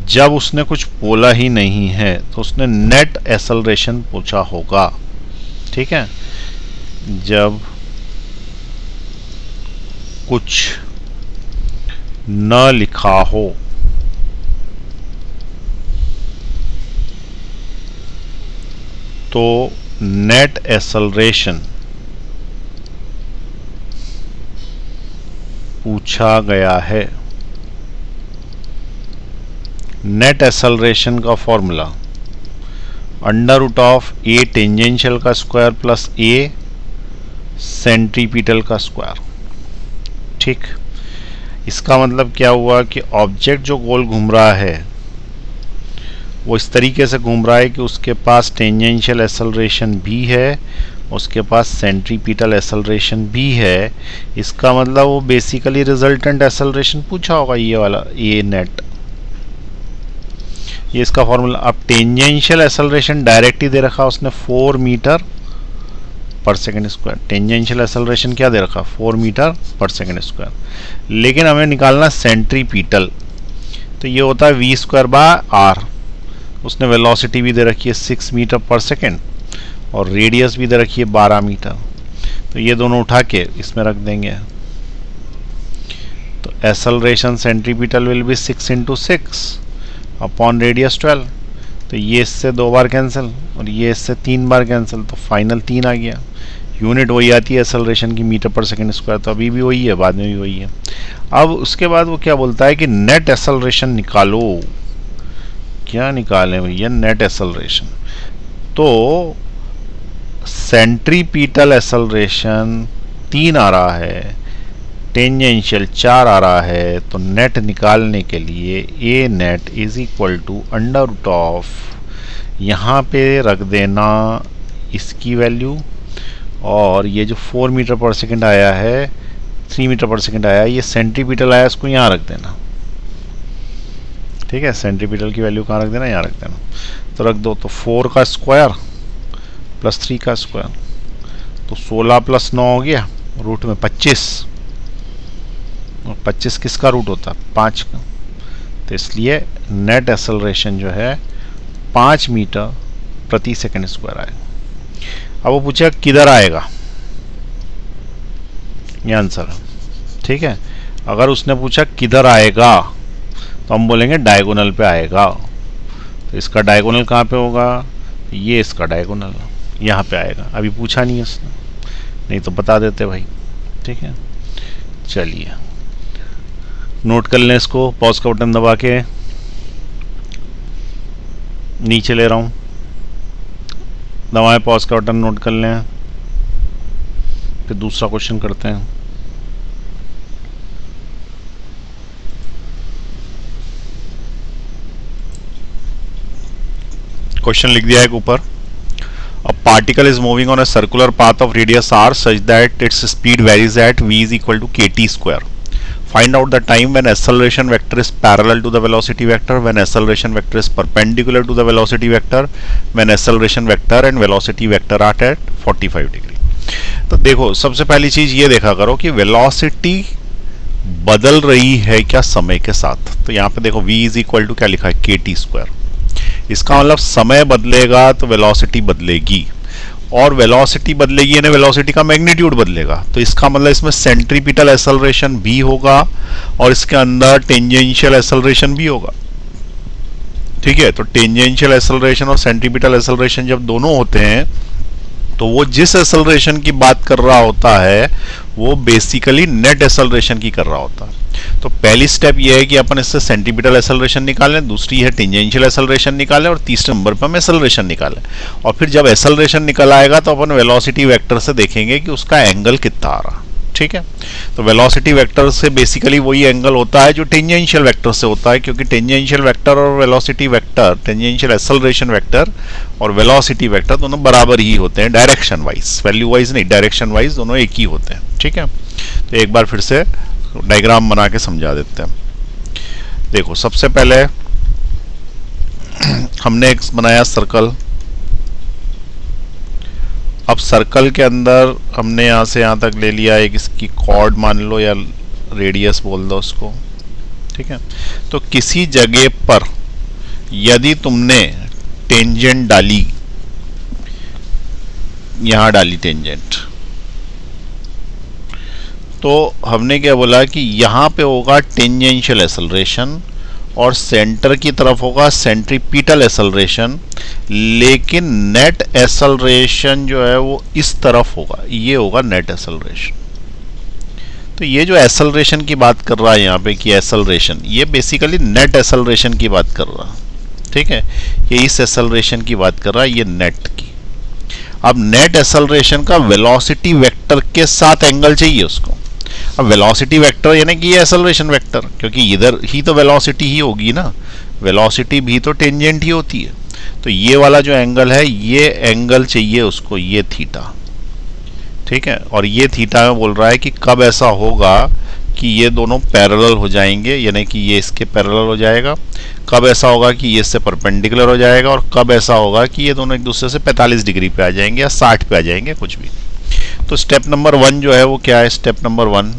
जब उसने कुछ बोला ही नहीं है तो उसने नेट एक्सेलरेशन पूछा होगा, ठीक है। जब कुछ न लिखा हो तो नेट एक्सेलरेशन पूछा गया है। नेट एक्सेलरेशन का formula under root of a tangential का स्क्वायर प्लस ए सेंट्रीपिटल का स्क्वायर। ठीक, इसका मतलब क्या हुआ कि ऑब्जेक्ट जो गोल घूम रहा है वो इस तरीके से घूम रहा है कि उसके पास टेंजेंशियल एक्सेलरेशन भी है, उसके पास सेंट्रीपिटल एक्सेलरेशन भी है। इसका मतलब वो बेसिकली रिजल्टेंट एक्सेलरेशन पूछा होगा, ये वाला, ये नेट, ये इसका फॉर्मूला। अब टेंजेंशियल एक्सेलरेशन डायरेक्ट ही दे रखा उसने 4 मीटर पर सेकेंड स्क्वायर। टेंजेंशियल एक्सेलरेशन क्या दे रखा, 4 मीटर पर सेकेंड स्क्वायर। लेकिन हमें निकालना सेंट्रीपिटल, तो ये होता है वी स्क्वायर बाय आर। उसने वेलोसिटी भी दे रखी है 6 मीटर पर सेकेंड और रेडियस भी दे रखी है 12 मीटर। तो ये दोनों उठा के इसमें रख देंगे, तो acceleration centripetal will be 6 × 6 upon radius 12। तो ये इससे 2 बार कैंसिल और ये इससे 3 बार कैंसिल, तो फाइनल 3 आ गया। यूनिट वही आती है एक्सेलरेशन की, मीटर पर सेकेंड स्क्वायर, तो अभी भी वही है, बाद में भी वही है। अब उसके बाद वो क्या बोलता है कि नेट एक्सेलरेशन निकालो। क्या निकालें भैया, नेट एक्सेलरेशन। तो सेंट्रीपिटल एक्सेलरेशन 3 आ रहा है, टेंजेंशियल 4 आ रहा है, तो नेट निकालने के लिए A net is equal to under root of, यहाँ पे रख देना इसकी वैल्यू, और ये जो 4 मीटर पर सेकेंड आया है, 3 मीटर पर सेकेंड आया है, ये सेंट्रीपिटल आया, इसको यहाँ रख देना। ठीक है, सेंट्रीपिटल की वैल्यू कहाँ रख देना, यहाँ रख देना। तो रख दो, तो 4 का स्क्वायर प्लस 3 का स्क्वायर, तो 16 + 9 हो गया, रूट में 25, और 25 किसका रूट होता है, 5 का। तो इसलिए नेट एक्सेलरेशन जो है 5 मीटर प्रति सेकंड स्क्वायर आएगा। अब वो पूछेगा किधर आएगा, ये आंसर है। ठीक है, अगर उसने पूछा किधर आएगा तो हम बोलेंगे डायगोनल पे आएगा। तो इसका डायगोनल कहाँ पे होगा, ये इसका डायगोनल यहाँ पे आएगा। अभी पूछा नहीं है उसने, नहीं तो बता देते भाई। ठीक है, चलिए नोट कर लें इसको, पॉज का बटन दबा के नीचे ले रहा हूँ, दबाएं पॉज का बटन, नोट कर लें, फिर दूसरा क्वेश्चन करते हैं। क्वेश्चन लिख दिया है ऊपर। A particle is moving on a circular path of radius r such that its speed varies at v is equal to kt square. Find out the time when acceleration vector is parallel to the velocity vector, when acceleration vector is perpendicular to the velocity vector, when acceleration vector and velocity vector are at 45 degree. तो देखो, सबसे पहली चीज ये देखा करो कि velocity बदल रही है क्या समय के साथ। तो यहाँ पे देखो v इज इक्वल टू क्या लिखा है, kt स्क्वायर। इसका मतलब समय बदलेगा तो वेलोसिटी बदलेगी, और वेलोसिटी बदलेगी यानी वेलोसिटी का मैग्नीट्यूड बदलेगा। तो इसका मतलब इसमें सेंट्रीपिटल एक्सेलरेशन भी होगा और इसके अंदर टेंजेंशियल एक्सेलरेशन भी होगा। ठीक है, तो टेंजेंशियल एक्सेलरेशन और सेंट्रीपिटल एक्सेलरेशन जब दोनों होते हैं तो वो जिस एक्सेलरेशन की बात कर रहा होता है वो बेसिकली नेट एक्सेलरेशन की कर रहा होता है। तो पहली स्टेप ये है कि अपन इससे सेंट्रीपिटल एक्सेलरेशन निकालें, दूसरी है टेंजेंशियल एक्सेलरेशन निकालें, और तीसरे नंबर पर हम एक्सेलरेशन निकालें। और फिर जब एक्सेलरेशन निकल आएगा तो अपन वेलोसिटी वेक्टर से देखेंगे कि उसका एंगल कितना आ रहा। ठीक है, तो वेलोसिटी वेक्टर से बेसिकली वही एंगल होता है जो टेंजेंशियल वेक्टर से होता है, क्योंकि टेंजेंशियल वेक्टर और velocity vector, tangential acceleration vector और वेलोसिटी वेक्टर दोनों बराबर ही होते हैं, डायरेक्शन वाइज, वैल्यू वाइज नहीं, डायरेक्शन वाइज दोनों एक ही होते हैं। ठीक है, तो एक बार फिर से डायग्राम बना के समझा देते हैं। देखो, सबसे पहले हमने एक बनाया सर्कल। अब सर्कल के अंदर हमने यहाँ से यहाँ तक ले लिया एक इसकी कॉर्ड मान लो या रेडियस बोल दो उसको। ठीक है, तो किसी जगह पर यदि तुमने टेंजेंट डाली, यहाँ डाली टेंजेंट, तो हमने क्या बोला कि यहाँ पे होगा टेंजेंशियल एक्सेलरेशन और सेंटर की तरफ होगा सेंट्रीपिटल एक्सेलरेशन, लेकिन नेट एक्सेलरेशन जो है वो इस तरफ होगा, ये होगा नेट एक्सेलरेशन। तो ये जो एक्सेलरेशन की बात कर रहा है यहाँ पे कि एक्सेलरेशन, ये बेसिकली नेट एक्सेलरेशन की बात कर रहा है। ठीक है, ये इस एक्सेलरेशन की बात कर रहा है, ये नेट की। अब नेट एक्सेलरेशन का वेलोसिटी वेक्टर के साथ एंगल चाहिए उसको। अब वेलोसिटी वेक्टर यानी कि ये एक्सेलरेशन वेक्टर, क्योंकि इधर ही तो वेलोसिटी ही होगी ना, वेलोसिटी भी तो टेंजेंट ही होती है। तो ये वाला जो एंगल है, ये एंगल चाहिए उसको, ये थीटा। ठीक है, और ये थीटा में बोल रहा है कि कब ऐसा होगा कि ये दोनों पैरेलल हो जाएंगे, यानी कि ये इसके पैरेलल हो जाएगा। कब ऐसा होगा कि ये इससे परपेंडिकुलर हो जाएगा, और कब ऐसा होगा कि ये दोनों एक दूसरे से 45 डिग्री पे आ जाएंगे या 60 पे आ जाएंगे, कुछ भी। तो स्टेप नंबर 1 जो है वो क्या है? Step number 1,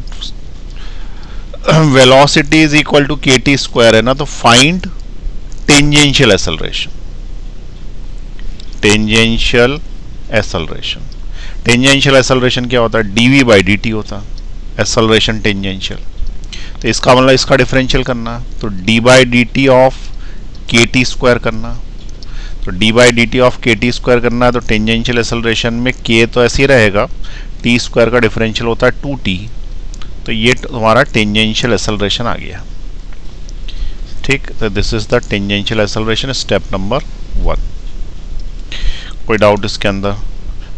velocity is equal to kt square है ना, तो find tangential acceleration. Tangential acceleration, tangential acceleration क्या होता है? dv बाई dt होता है एक्सेलरेशन टेंजेंशियल। तो इसका मतलब इसका डिफरेंशियल करना, तो d by D T of के टी स्क्वायर करना। तो d by D T of के टी स्क्वायर करना है, तो टेंजेंशियल एक्सेलरेशन में k तो ऐसे ही रहेगा, t स्क्वायर का डिफरेंशियल होता है 2t। तो ये तुम्हारा टेंजेंशियल एक्सेलरेशन आ गया। ठीक, तो this is the tangential acceleration, step number 1। कोई डाउट इसके अंदर?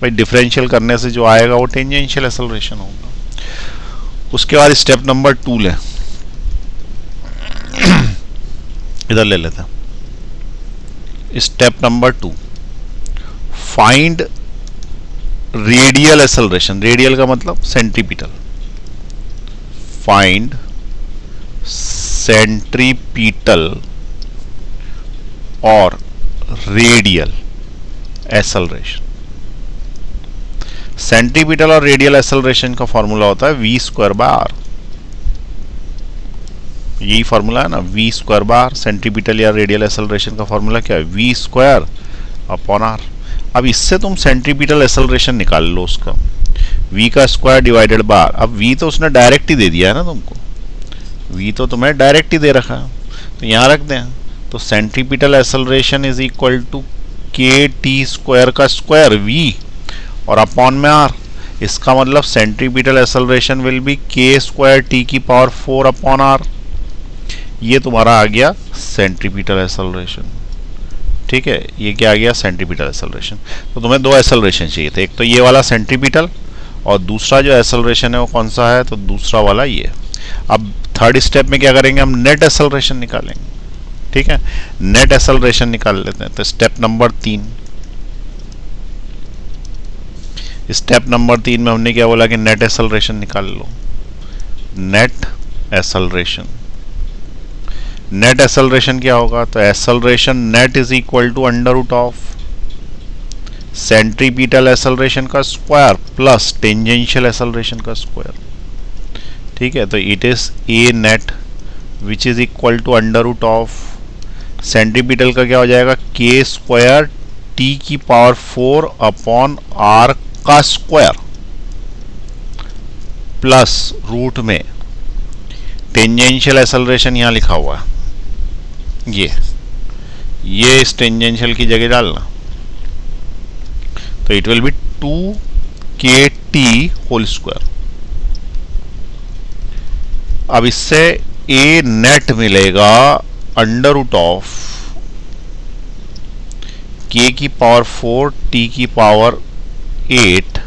भाई डिफरेंशियल करने से जो आएगा वो टेंजेंशियल एक्सेलरेशन होगा। उसके बाद स्टेप नंबर 2 लें, इधर ले लेते हैं। Step number 2, find radial acceleration. Radial का मतलब सेंट्रीपिटल। फाइंड सेंट्रीपिटल और रेडियल एक्सेलरेशन। सेंट्रीपिटल और रेडियल एक्सेलरेशन का फॉर्मूला होता है v स्क्वायर बाय आर। यही फॉर्मूला है ना, v square by R. Centripetal या रेडियल एक्सेलरेशन का फॉर्मूला क्या है? v square upon R. अब इससे तुम सेंट्रीपिटल एक्सेलरेशन निकाल लो उसका, v का स्क्वायर डिवाइडेड बाय आर। अब v तो उसने डायरेक्ट ही दे दिया है ना तुमको, v तो तुम्हें डायरेक्ट ही दे रखा है, तो यहां रख दें। तो centripetal acceleration is equal to K T square का स्क्वायर v और अपॉन में आर। इसका मतलब centripetal acceleration will be K square T की पावर 4 अपॉन आर। ये तुम्हारा आ गया सेंट्रीपिटल एक्सेलरेशन। ठीक है, ये क्या आ गया? Centripetal acceleration. तो तुम्हें दो एक्सेलरेशन चाहिए थे, एक तो ये वाला सेंट्रीपिटल और दूसरा जो एक्सेलरेशन है वो कौन सा है? तो दूसरा वाला ये। अब थर्ड स्टेप में क्या करेंगे? हम नेट एक्सेलरेशन निकालेंगे। ठीक है, नेट एक्सेलरेशन निकाल लेते हैं। तो स्टेप नंबर 3, स्टेप नंबर 3 में हमने क्या बोला कि नेट एक्सेलरेशन निकाल लो। नेट एक्सेलरेशन, नेट एक्सेलरेशन क्या होगा? तो acceleration net is equal to under root of centripetal acceleration का स्क्वायर प्लस टेंजेंशियल एक्सेलरेशन का स्क्वायर। ठीक है, तो it is a net which is equal to under root of centripetal का क्या हो जाएगा? के स्क्वायर टी की पावर 4 अपॉन आर का स्क्वायर प्लस रूट में टेंजेंशियल एक्सेलरेशन यहां लिखा हुआ है, ये इस टेंजेंशियल की जगह डालना। तो it will be 2kt whole square. अब इससे ए नेट मिलेगा अंडर रूट ऑफ k की पावर 4 t की power 8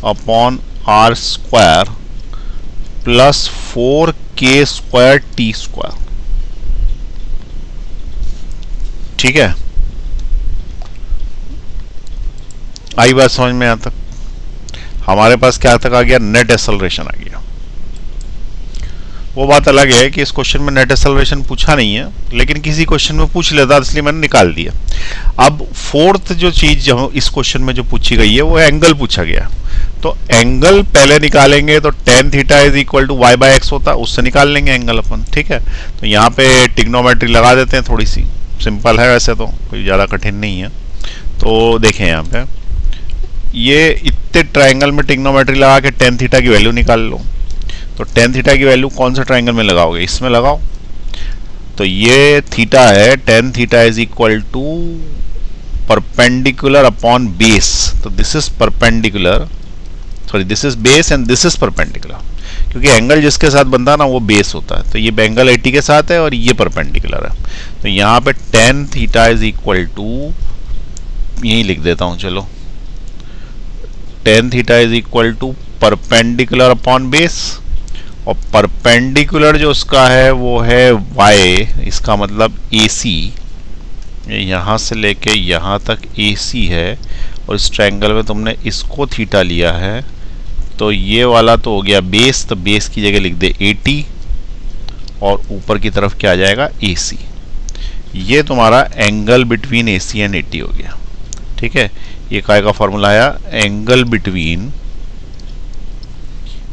upon R square plus 4k square T square. ठीक है, आई बात समझ में? यहां तक हमारे पास क्या तक आ गया? नेट एक्सेलरेशन आ गया। वो बात अलग है कि इस क्वेश्चन में नेट एक्सेलरेशन पूछा नहीं है, लेकिन किसी क्वेश्चन में पूछ लेता, इसलिए मैंने निकाल दिया। अब फोर्थ जो चीज जो इस क्वेश्चन में जो पूछी गई है वो एंगल पूछा गया। तो एंगल पहले निकालेंगे तो tan theta is equal to y by X होता है, उससे निकाल लेंगे एंगल अपन। ठीक है, तो यहाँ पे टिग्नोमेट्री लगा देते हैं, थोड़ी सी सिंपल है, वैसे तो कोई ज़्यादा कठिन नहीं है। तो देखें यहाँ पे ये इतने ट्राइंगल में टिग्नोमेट्री लगा के tan थीटा की वैल्यू निकाल लो। तो tan थीटा की वैल्यू कौन सा ट्राइंगल में लगाओगे? इसमें लगाओ। तो ये थीटा है, tan theta is equal to perpendicular upon base. तो this is perpendicular, sorry this is base and this is perpendicular, क्योंकि एंगल जिसके साथ बनता है ना वो बेस होता है। तो ये एंगल 80 के साथ है और ये परपेंडिकुलर है। तो यहाँ पे tan theta is equal to, यही लिख देता हूँ चलो, tan theta is equal to perpendicular upon base, और परपेंडिकुलर जो उसका है वो है y, इसका मतलब AC, यहाँ से लेके यहाँ तक AC है, और इस ट्रायंगल में तुमने इसको थीटा लिया है, तो ये वाला तो हो गया बेस, तो बेस की जगह लिख दे 80 और ऊपर की तरफ क्या आ जाएगा AC। ये तुम्हारा एंगल बिटवीन AC एंड 80 हो गया। ठीक है, ये काय का फॉर्मूला आया, angle between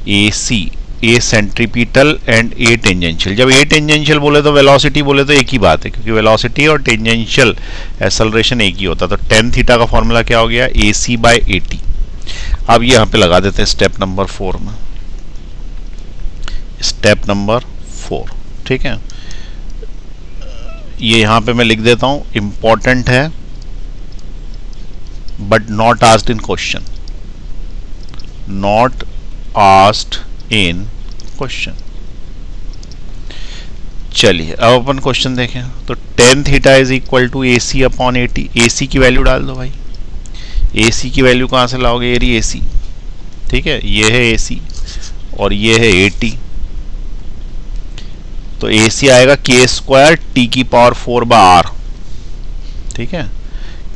AC, A centripetal and A tangential. जब ए टेंजेंशियल बोले तो वेलोसिटी बोले तो एक ही बात है, क्योंकि वेलोसिटी और टेंजेंशियल एक्सेलरेशन एक ही होता है। तो tan थीटा का फॉर्मूला क्या हो गया, AC बाय 80। अब ये यहाँ पे लगा देते हैं स्टेप नंबर 4 में, स्टेप नंबर 4। ठीक है, ये यहाँ पे मैं लिख देता हूँ, इंपॉर्टेंट है but not asked in question, not asked in question. चलिए अब अपन क्वेश्चन देखें। तो tan theta is equal to AC upon 80। AC की वैल्यू डाल दो भाई। AC की वैल्यू कहाँ से लाओगे, एरी AC। ठीक है, ये है AC और ये है 80। तो AC आएगा k स्क्वायर टी की पावर 4 बाय r। ठीक है,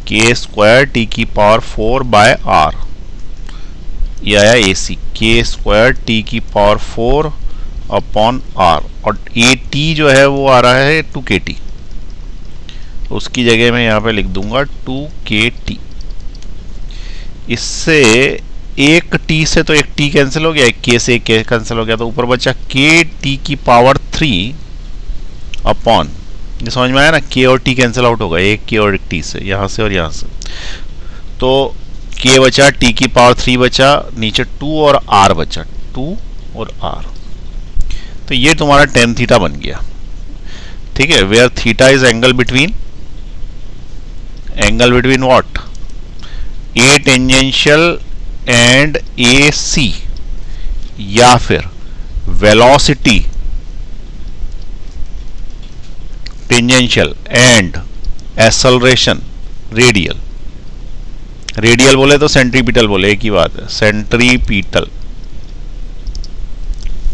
k स्क्वायर टी की पावर 4 बाय r, ये आया AC, k स्क्वायर टी की पावर 4 अपॉन r, और AT जो है वो आ रहा है 2KT, उसकी जगह मैं यहाँ पे लिख दूंगा 2KT। इससे एक t से तो एक t कैंसिल हो गया, एक k से एक k कैंसिल हो गया, तो ऊपर बचा KT की पावर 3 अपॉन, ये समझ में आया ना, k और t कैंसिल आउट होगा, एक k और एक t से, यहाँ से और यहाँ से, तो k बचा, t की पावर 3 बचा, नीचे 2 और r बचा, 2 और r। तो ये तुम्हारा tan थीटा बन गया। ठीक है, where theta is angle between what, a tangential and AC, या फिर velocity tangential and acceleration radial. Radial बोले तो सेंट्रीपिटल बोले, एक ही बात है, सेंट्रीपिटल।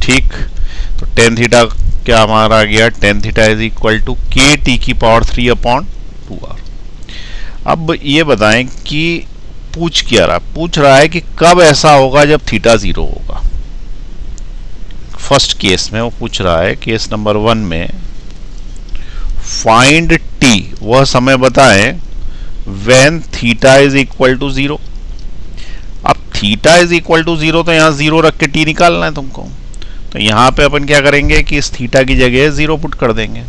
ठीक, तो tan थीटा क्या हमारा आ गया, tan theta is equal to KT की पावर 3 अपॉन 2r। अब ये बताएं कि पूछ क्या रहा, पूछ रहा है कि कब ऐसा होगा जब थीटा 0 होगा। फर्स्ट केस में वो पूछ रहा है, केस नंबर 1 में, फाइंड t, वह समय बताएं when theta is equal to 0। अब थीटा इज इक्वल टू 0 तो यहाँ 0 रख के t निकालना है तुमको। तो यहाँ पे अपन क्या करेंगे कि इस थीटा की जगह 0 पुट कर देंगे,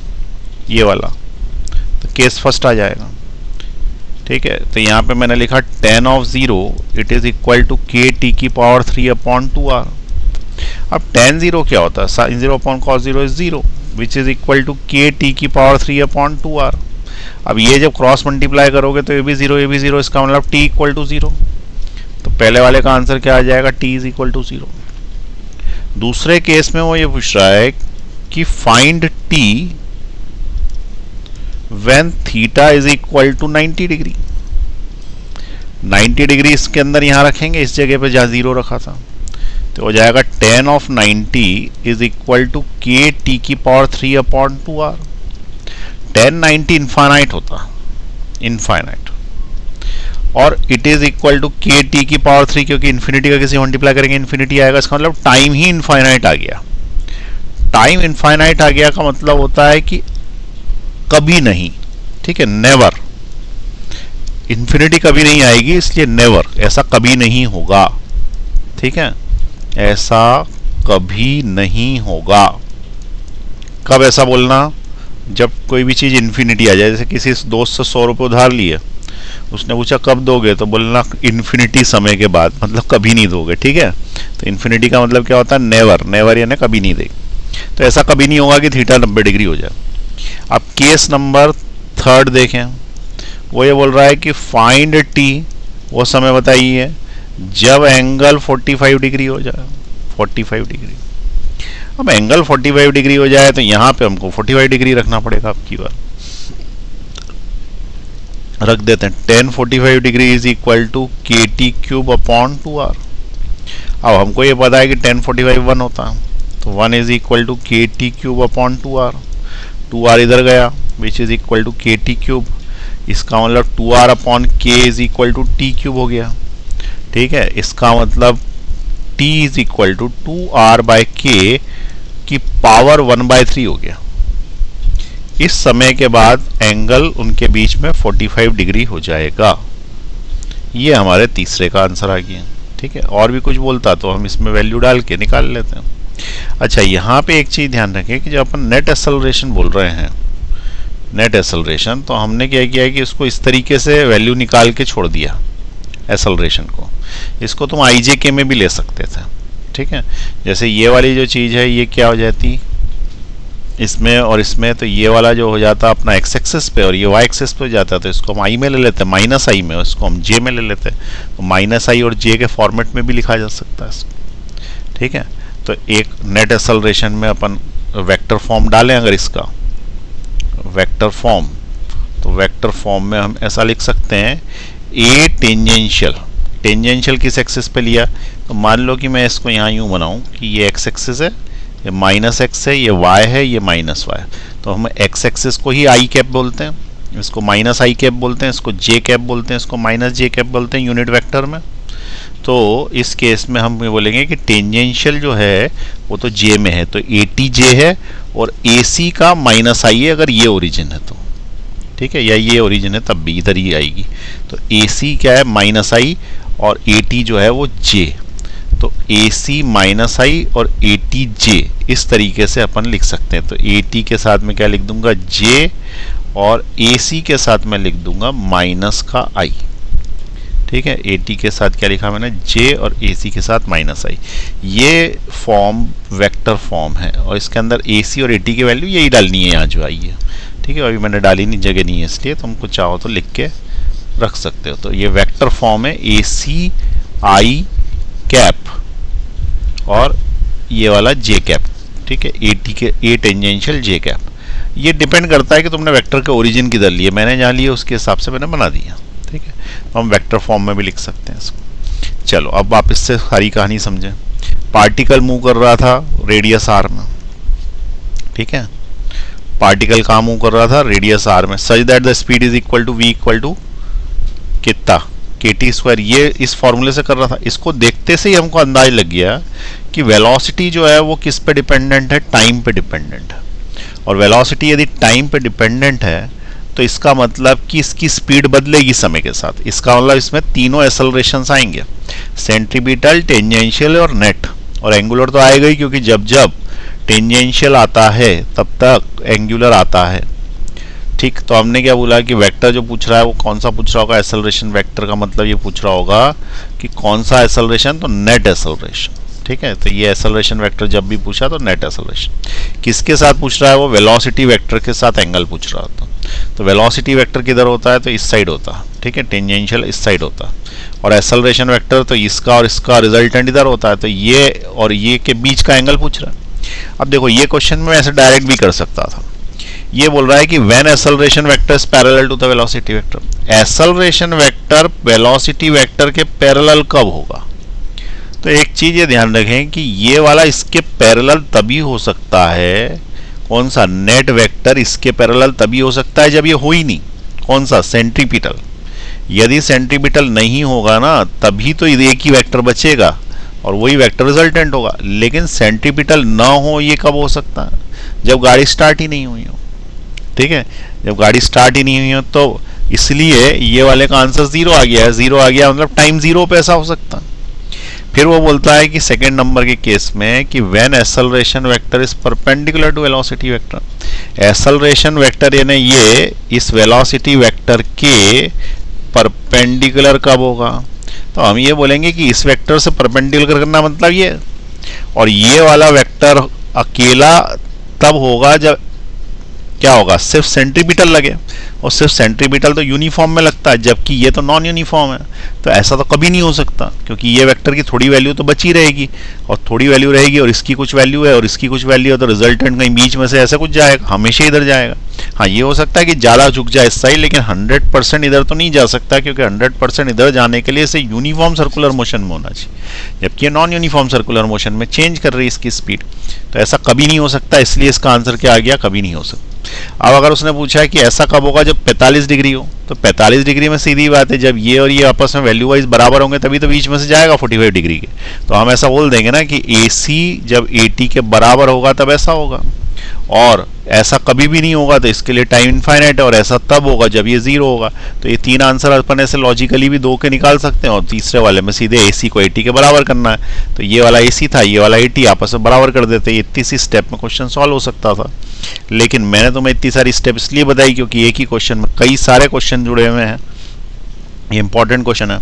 ये वाला, तो केस फर्स्ट आ जाएगा। ठीक है, तो यहाँ पे मैंने लिखा tan of 0 it is equal to KT की पावर 3 अपॉन 2r। अब tan 0 क्या होता है, sin 0 upon cos 0 is 0 which is equal to KT की पावर 3 अपॉन 2r। अब ये जब क्रॉस मल्टीप्लाई करोगे तो ये भी 0, ये भी 0, इसका मतलब t इक्वल टू 0। तो पहले वाले का आंसर क्या आ जाएगा, t इज इक्वल टू 0। दूसरे केस में वो ये पूछ रहा है कि find t when theta is equal to 90 degree. 90 degree इसके अंदर यहां रखेंगे, इस जगह पे जहां 0 रखा था, तो हो जाएगा tan of 90 is equal to KT की power 3 upon 2r। tan 90 infinite होता, इनफाइनाइट, और it is equal to KT की पावर 3, क्योंकि इन्फिनिटी का किसी मल्टीप्लाई करेंगे इन्फिनिटी आएगा, इसका मतलब टाइम ही इनफाइनाइट आ गया। टाइम इनफाइनाइट आ गया का मतलब होता है कि कभी नहीं। ठीक है, नेवर, इन्फिनिटी कभी नहीं आएगी, इसलिए नेवर, ऐसा कभी नहीं होगा। ठीक है, ऐसा कभी नहीं होगा। कब ऐसा बोलना, जब कोई भी चीज इन्फिनिटी आ जाए। जैसे किसी दोस्त से 100 रुपये उधार लिए, उसने पूछा कब दोगे, तो बोलना इन्फिनिटी समय के बाद, मतलब कभी नहीं दोगे। ठीक है, तो इन्फिनिटी का मतलब क्या होता है, नेवर, नेवर यानी कभी नहीं देगी। तो ऐसा कभी नहीं होगा कि थीटा 90 डिग्री हो जाए। अब केस नंबर 3 देखें, वो ये बोल रहा है कि फाइंड t, वो समय बताइए जब एंगल 45 डिग्री हो जाए, 45 डिग्री। अब एंगल 45 डिग्री हो जाए तो यहाँ पे हमको 45 डिग्री रखना पड़ेगा। आपकी बार रख देते हैं, tan 45 degree is equal to K T cube upon 2r। अब हमको ये पता है कि tan 45 1 होता है, तो 1 is equal to K T cube upon 2r। 2r इधर गया which is equal to K T cube, इसका मतलब 2r अपॉन K is equal to T cube हो गया। ठीक है, इसका मतलब t is equal to 2r by K की पावर 1/3 हो गया। इस समय के बाद एंगल उनके बीच में 45 डिग्री हो जाएगा। ये हमारे तीसरे का आंसर आ गया। ठीक है, और भी कुछ बोलता तो हम इसमें वैल्यू डाल के निकाल लेते हैं। अच्छा, यहाँ पे एक चीज़ ध्यान रखें कि जब अपन नेट एक्सेलरेशन बोल रहे हैं, नेट एक्सेलरेशन, तो हमने क्या किया है कि इसको इस तरीके से वैल्यू निकाल के छोड़ दिया एक्सेलरेशन को। इसको तुम IJK में भी ले सकते थे। ठीक है, जैसे ये वाली जो चीज़ है ये क्या हो जाती इसमें और इसमें, तो ये वाला जो हो जाता अपना x एक्सिस पे और ये y एक्सिस पे हो जाता, तो इसको हम i में ले लेते हैं, माइनस i में, इसको हम j में ले लेते हैं, तो माइनस i और j के फॉर्मेट में भी लिखा जा सकता है इसको। ठीक है, तो एक नेट एक्सेलरेशन में अपन वेक्टर फॉर्म डालें अगर इसका वेक्टर फॉर्म, तो वेक्टर फॉर्म में हम ऐसा लिख सकते हैं a टेंजेंशियल, टेंजेंशियल किस एक्सिस पे लिया, तो मान लो कि मैं इसको यहाँ यूँ बनाऊँ कि ये x एक्सिस है, ये माइनस एक्स है, ये y है, ये माइनस y, तो हम x एक्सिस को ही i कैप बोलते हैं, इसको माइनस i कैप बोलते हैं, इसको j कैप बोलते हैं, इसको माइनस j कैप बोलते हैं यूनिट वेक्टर में। तो इस केस में हम ये बोलेंगे कि टेंजेंशियल जो है वो तो j में है, तो ATJ है और AC का माइनस i है अगर ये ओरिजिन है तो। ठीक है, या ये ओरिजिन है तब भी इधर ही आएगी। तो AC क्या है माइनस i और AT जो है वो j, तो AC माइनस i और ATJ इस तरीके से अपन लिख सकते हैं। तो AT के साथ में क्या लिख दूंगा j और AC के साथ में लिख दूंगा माइनस का i। ठीक है, AT के साथ क्या लिखा मैंने j और AC के साथ माइनस i। ये फॉर्म वेक्टर फॉर्म है और इसके अंदर AC और AT की वैल्यू यही डालनी है यहाँ जो आई है। ठीक है, अभी मैंने डाली नहीं, जगह नहीं है इसलिए, तुमको चाहो तो लिख के रख सकते हो। तो ये वेक्टर फॉर्म है AC i कैप और ये वाला j कैप। ठीक है, AT के A टेंजेंशियल j कैप। ये डिपेंड करता है कि तुमने वेक्टर के ओरिजिन किधर लिए, मैंने जहाँ लिए उसके हिसाब से मैंने बना दिया। ठीक है, तो हम वेक्टर फॉर्म में भी लिख सकते हैं इसको। चलो अब आप इससे सारी कहानी समझें। पार्टिकल मूव कर रहा था रेडियस r में। ठीक है, पार्टिकल कहाँ मूव कर रहा था रेडियस r में, such that the speed is equal to v equal to कितना KT²। ये इस फॉर्मूले से कर रहा था। इसको देखते से ही हमको अंदाज लग गया कि वेलोसिटी जो है वो किस पे डिपेंडेंट है, टाइम पे डिपेंडेंट है। और वेलोसिटी यदि टाइम पे डिपेंडेंट है तो इसका मतलब कि इसकी स्पीड बदलेगी समय के साथ। इसका मतलब इसमें तीनों एक्सेलरेशंस आएंगे, सेंट्रीपिटल, टेंजेंशियल और नेट। और एंगुलर तो आएगा ही, क्योंकि जब जब टेंजेंशियल आता है तब तक एंगुलर आता है। ठीक, तो हमने क्या बोला कि वेक्टर जो पूछ रहा है वो कौन सा पूछ रहा होगा, एक्सेलरेशन वेक्टर का मतलब ये पूछ रहा होगा कि कौन सा एक्सेलरेशन, तो नेट एक्सेलरेशन। ठीक है, तो ये एक्सेलरेशन वेक्टर जब भी पूछा तो नेट एक्सेलरेशन। किसके साथ पूछ रहा है, वो वेलोसिटी वेक्टर के साथ एंगल पूछ रहा था। तो वेलोसिटी वेक्टर किधर होता है, तो इस साइड होता है। ठीक है, टेंजेंशियल इस साइड होता है और एक्सेलरेशन वेक्टर तो इसका और इसका रिजल्टेंट इधर होता है। तो ये और ये के बीच का एंगल पूछ रहा है। अब देखो ये क्वेश्चन में ऐसे डायरेक्ट भी कर सकता था। ये बोल रहा है कि when acceleration vector is parallel to the velocity vector. Acceleration vector velocity vector के पैरेलल कब होगा, तो एक चीज ये ध्यान रखें कि ये वाला इसके पैरेलल तभी हो सकता है, कौन सा, नेट वेक्टर इसके पैरेलल तभी हो सकता है जब ये हो ही नहीं, कौन सा, सेंट्रीपिटल। यदि सेंट्रीपिटल नहीं होगा ना तभी तो एक ही वेक्टर बचेगा और वही वेक्टर रिजल्टेंट होगा। लेकिन सेंट्रीपिटल ना हो ये कब हो सकता है, जब गाड़ी स्टार्ट ही नहीं हुई हो। ठीक है, जब गाड़ी स्टार्ट ही नहीं हुई हो, तो इसलिए ये वाले का आंसर 0 आ गया है। 0 आ गया मतलब टाइम 0 पे ऐसा हो सकता है। फिर वो बोलता है कि सेकेंड नंबर के केस में कि when acceleration vector is perpendicular to velocity vector. Acceleration vector यानी ये इस वेलोसिटी वेक्टर के परपेंडिकुलर कब होगा, तो हम ये बोलेंगे कि इस वेक्टर से परपेंडिकुलर करना मतलब ये, और ये वाला वेक्टर अकेला तब होगा जब क्या होगा, सिर्फ सेंट्रीपिटल लगे, और सिर्फ सेंट्रीपिटल तो यूनिफॉर्म में लगता है, जबकि ये तो नॉन यूनिफॉर्म है। तो ऐसा तो कभी नहीं हो सकता, क्योंकि ये वेक्टर की थोड़ी वैल्यू तो बची रहेगी, और थोड़ी वैल्यू रहेगी और इसकी कुछ वैल्यू है और इसकी कुछ वैल्यू है, तो रिजल्टेंट कहीं बीच में से ऐसा कुछ जाएगा, हमेशा इधर जाएगा। हाँ, ये हो सकता है कि ज़्यादा झुक जाए इस साइड, लेकिन 100% इधर तो नहीं जा सकता, क्योंकि 100% इधर जाने के लिए इसे यूनिफॉर्म सर्कुलर मोशन में होना चाहिए, जबकि ये नॉन यूनिफॉर्म सर्कुलर मोशन में चेंज कर रही है इसकी स्पीड। तो ऐसा कभी नहीं हो सकता, इसलिए इसका आंसर क्या आ गया, कभी नहीं हो सकता। अब अगर उसने पूछा है कि ऐसा कब होगा जब 45 डिग्री हो, तो 45 डिग्री में सीधी बात है, जब ये और ये आपस में वैल्यू वाइज बराबर होंगे तभी तो बीच में से जाएगा 45 डिग्री के। तो हम ऐसा बोल देंगे ना कि AC जब AT के बराबर होगा तब ऐसा होगा, और ऐसा कभी भी नहीं होगा तो इसके लिए टाइम इनफाइनाइट है, और ऐसा तब होगा जब ये 0 होगा। तो ये 3 आंसर अपन ऐसे लॉजिकली भी 2 के निकाल सकते हैं, और तीसरे वाले में सीधे AC को AT के बराबर करना है, तो ये वाला AC था, ये वाला AT आपस में बराबर कर देते। ये इतनी सी स्टेप में क्वेश्चन सॉल्व हो सकता था, लेकिन मैंने तुम्हें इतनी सारी स्टेप इसलिए बताई क्योंकि एक ही क्वेश्चन में कई सारे क्वेश्चन जुड़े हुए हैं। ये इंपॉर्टेंट क्वेश्चन है,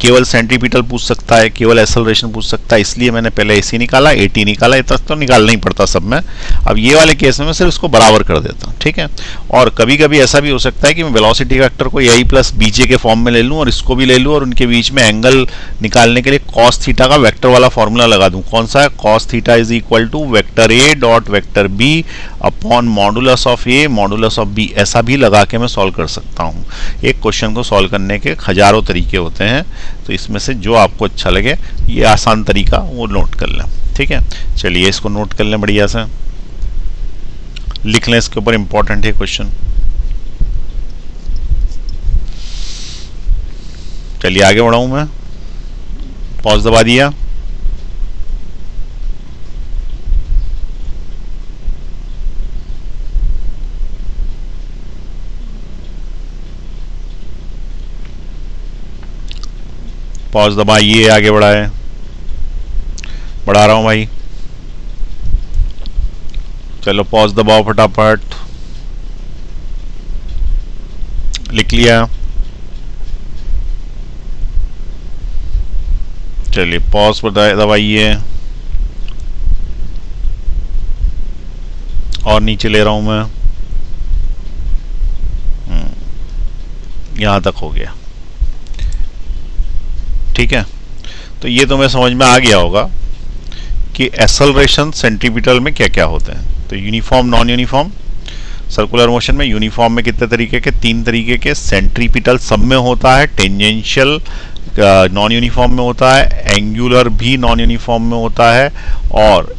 केवल सेंट्रीपिटल पूछ सकता है, केवल एक्सेलरेशन पूछ सकता है, इसलिए मैंने पहले AC निकाला, AT निकाला, इतना तो निकालना ही पड़ता सब में। अब ये वाले केस में मैं सिर्फ इसको बराबर कर देता हूँ, ठीक है। और कभी कभी ऐसा भी हो सकता है कि मैं वेलोसिटी वेक्टर को AI प्लस BJ के फॉर्म में ले लूँ और इसको भी ले लूँ, और उनके बीच में एंगल निकालने के लिए cos थीटा का वेक्टर वाला फॉर्मूला लगा दूँ। कौन सा है, cos थीटा is equal to vector A dot vector B upon modulus of A modulus of B, ऐसा भी लगा के मैं सॉल्व कर सकता हूँ। एक क्वेश्चन को सॉल्व करने के हजारों तरीके होते हैं, तो इसमें से जो आपको अच्छा लगे, ये आसान तरीका वो नोट कर लें, ठीक है। चलिए इसको नोट कर लें, बढ़िया से लिख लें, इसके ऊपर इंपॉर्टेंट है क्वेश्चन। चलिए आगे बढ़ाऊं मैं, पॉज दबा दिया। पॉज दबाइए, आगे बढ़ाए, बढ़ा रहा हूं भाई। चलो पॉज दबाओ फटाफट, लिख लिया। चलिए पॉज पर दबाइए, और नीचे ले रहा हूं मैं, यहां तक हो गया, ठीक है। तो ये तुम्हें समझ में आ गया होगा कि एक्सेलरेशन सेंट्रीपिटल में क्या क्या होते हैं। तो uniform, non uniform, circular motion में यूनिफॉर्म में कितने तरीके के, 3 तरीके के। सेंट्रीपिटल सब में होता है, टेंजेंशियल नॉन यूनिफॉर्म में होता है, एंगुलर भी नॉन यूनिफॉर्म में होता है, और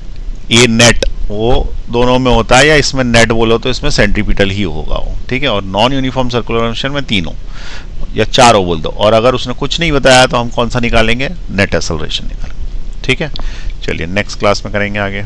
ए नेट वो दोनों में होता है, या इसमें नेट बोलो तो इसमें सेंट्रीपिटल ही होगा वो, ठीक है। और नॉन यूनिफॉर्म सर्कुलर मोशन में तीनों या चारों बोल दो, और अगर उसने कुछ नहीं बताया तो हम कौन सा निकालेंगे, नेट एक्सेलरेशन निकालेंगे, ठीक है। चलिए नेक्स्ट क्लास में करेंगे आगे।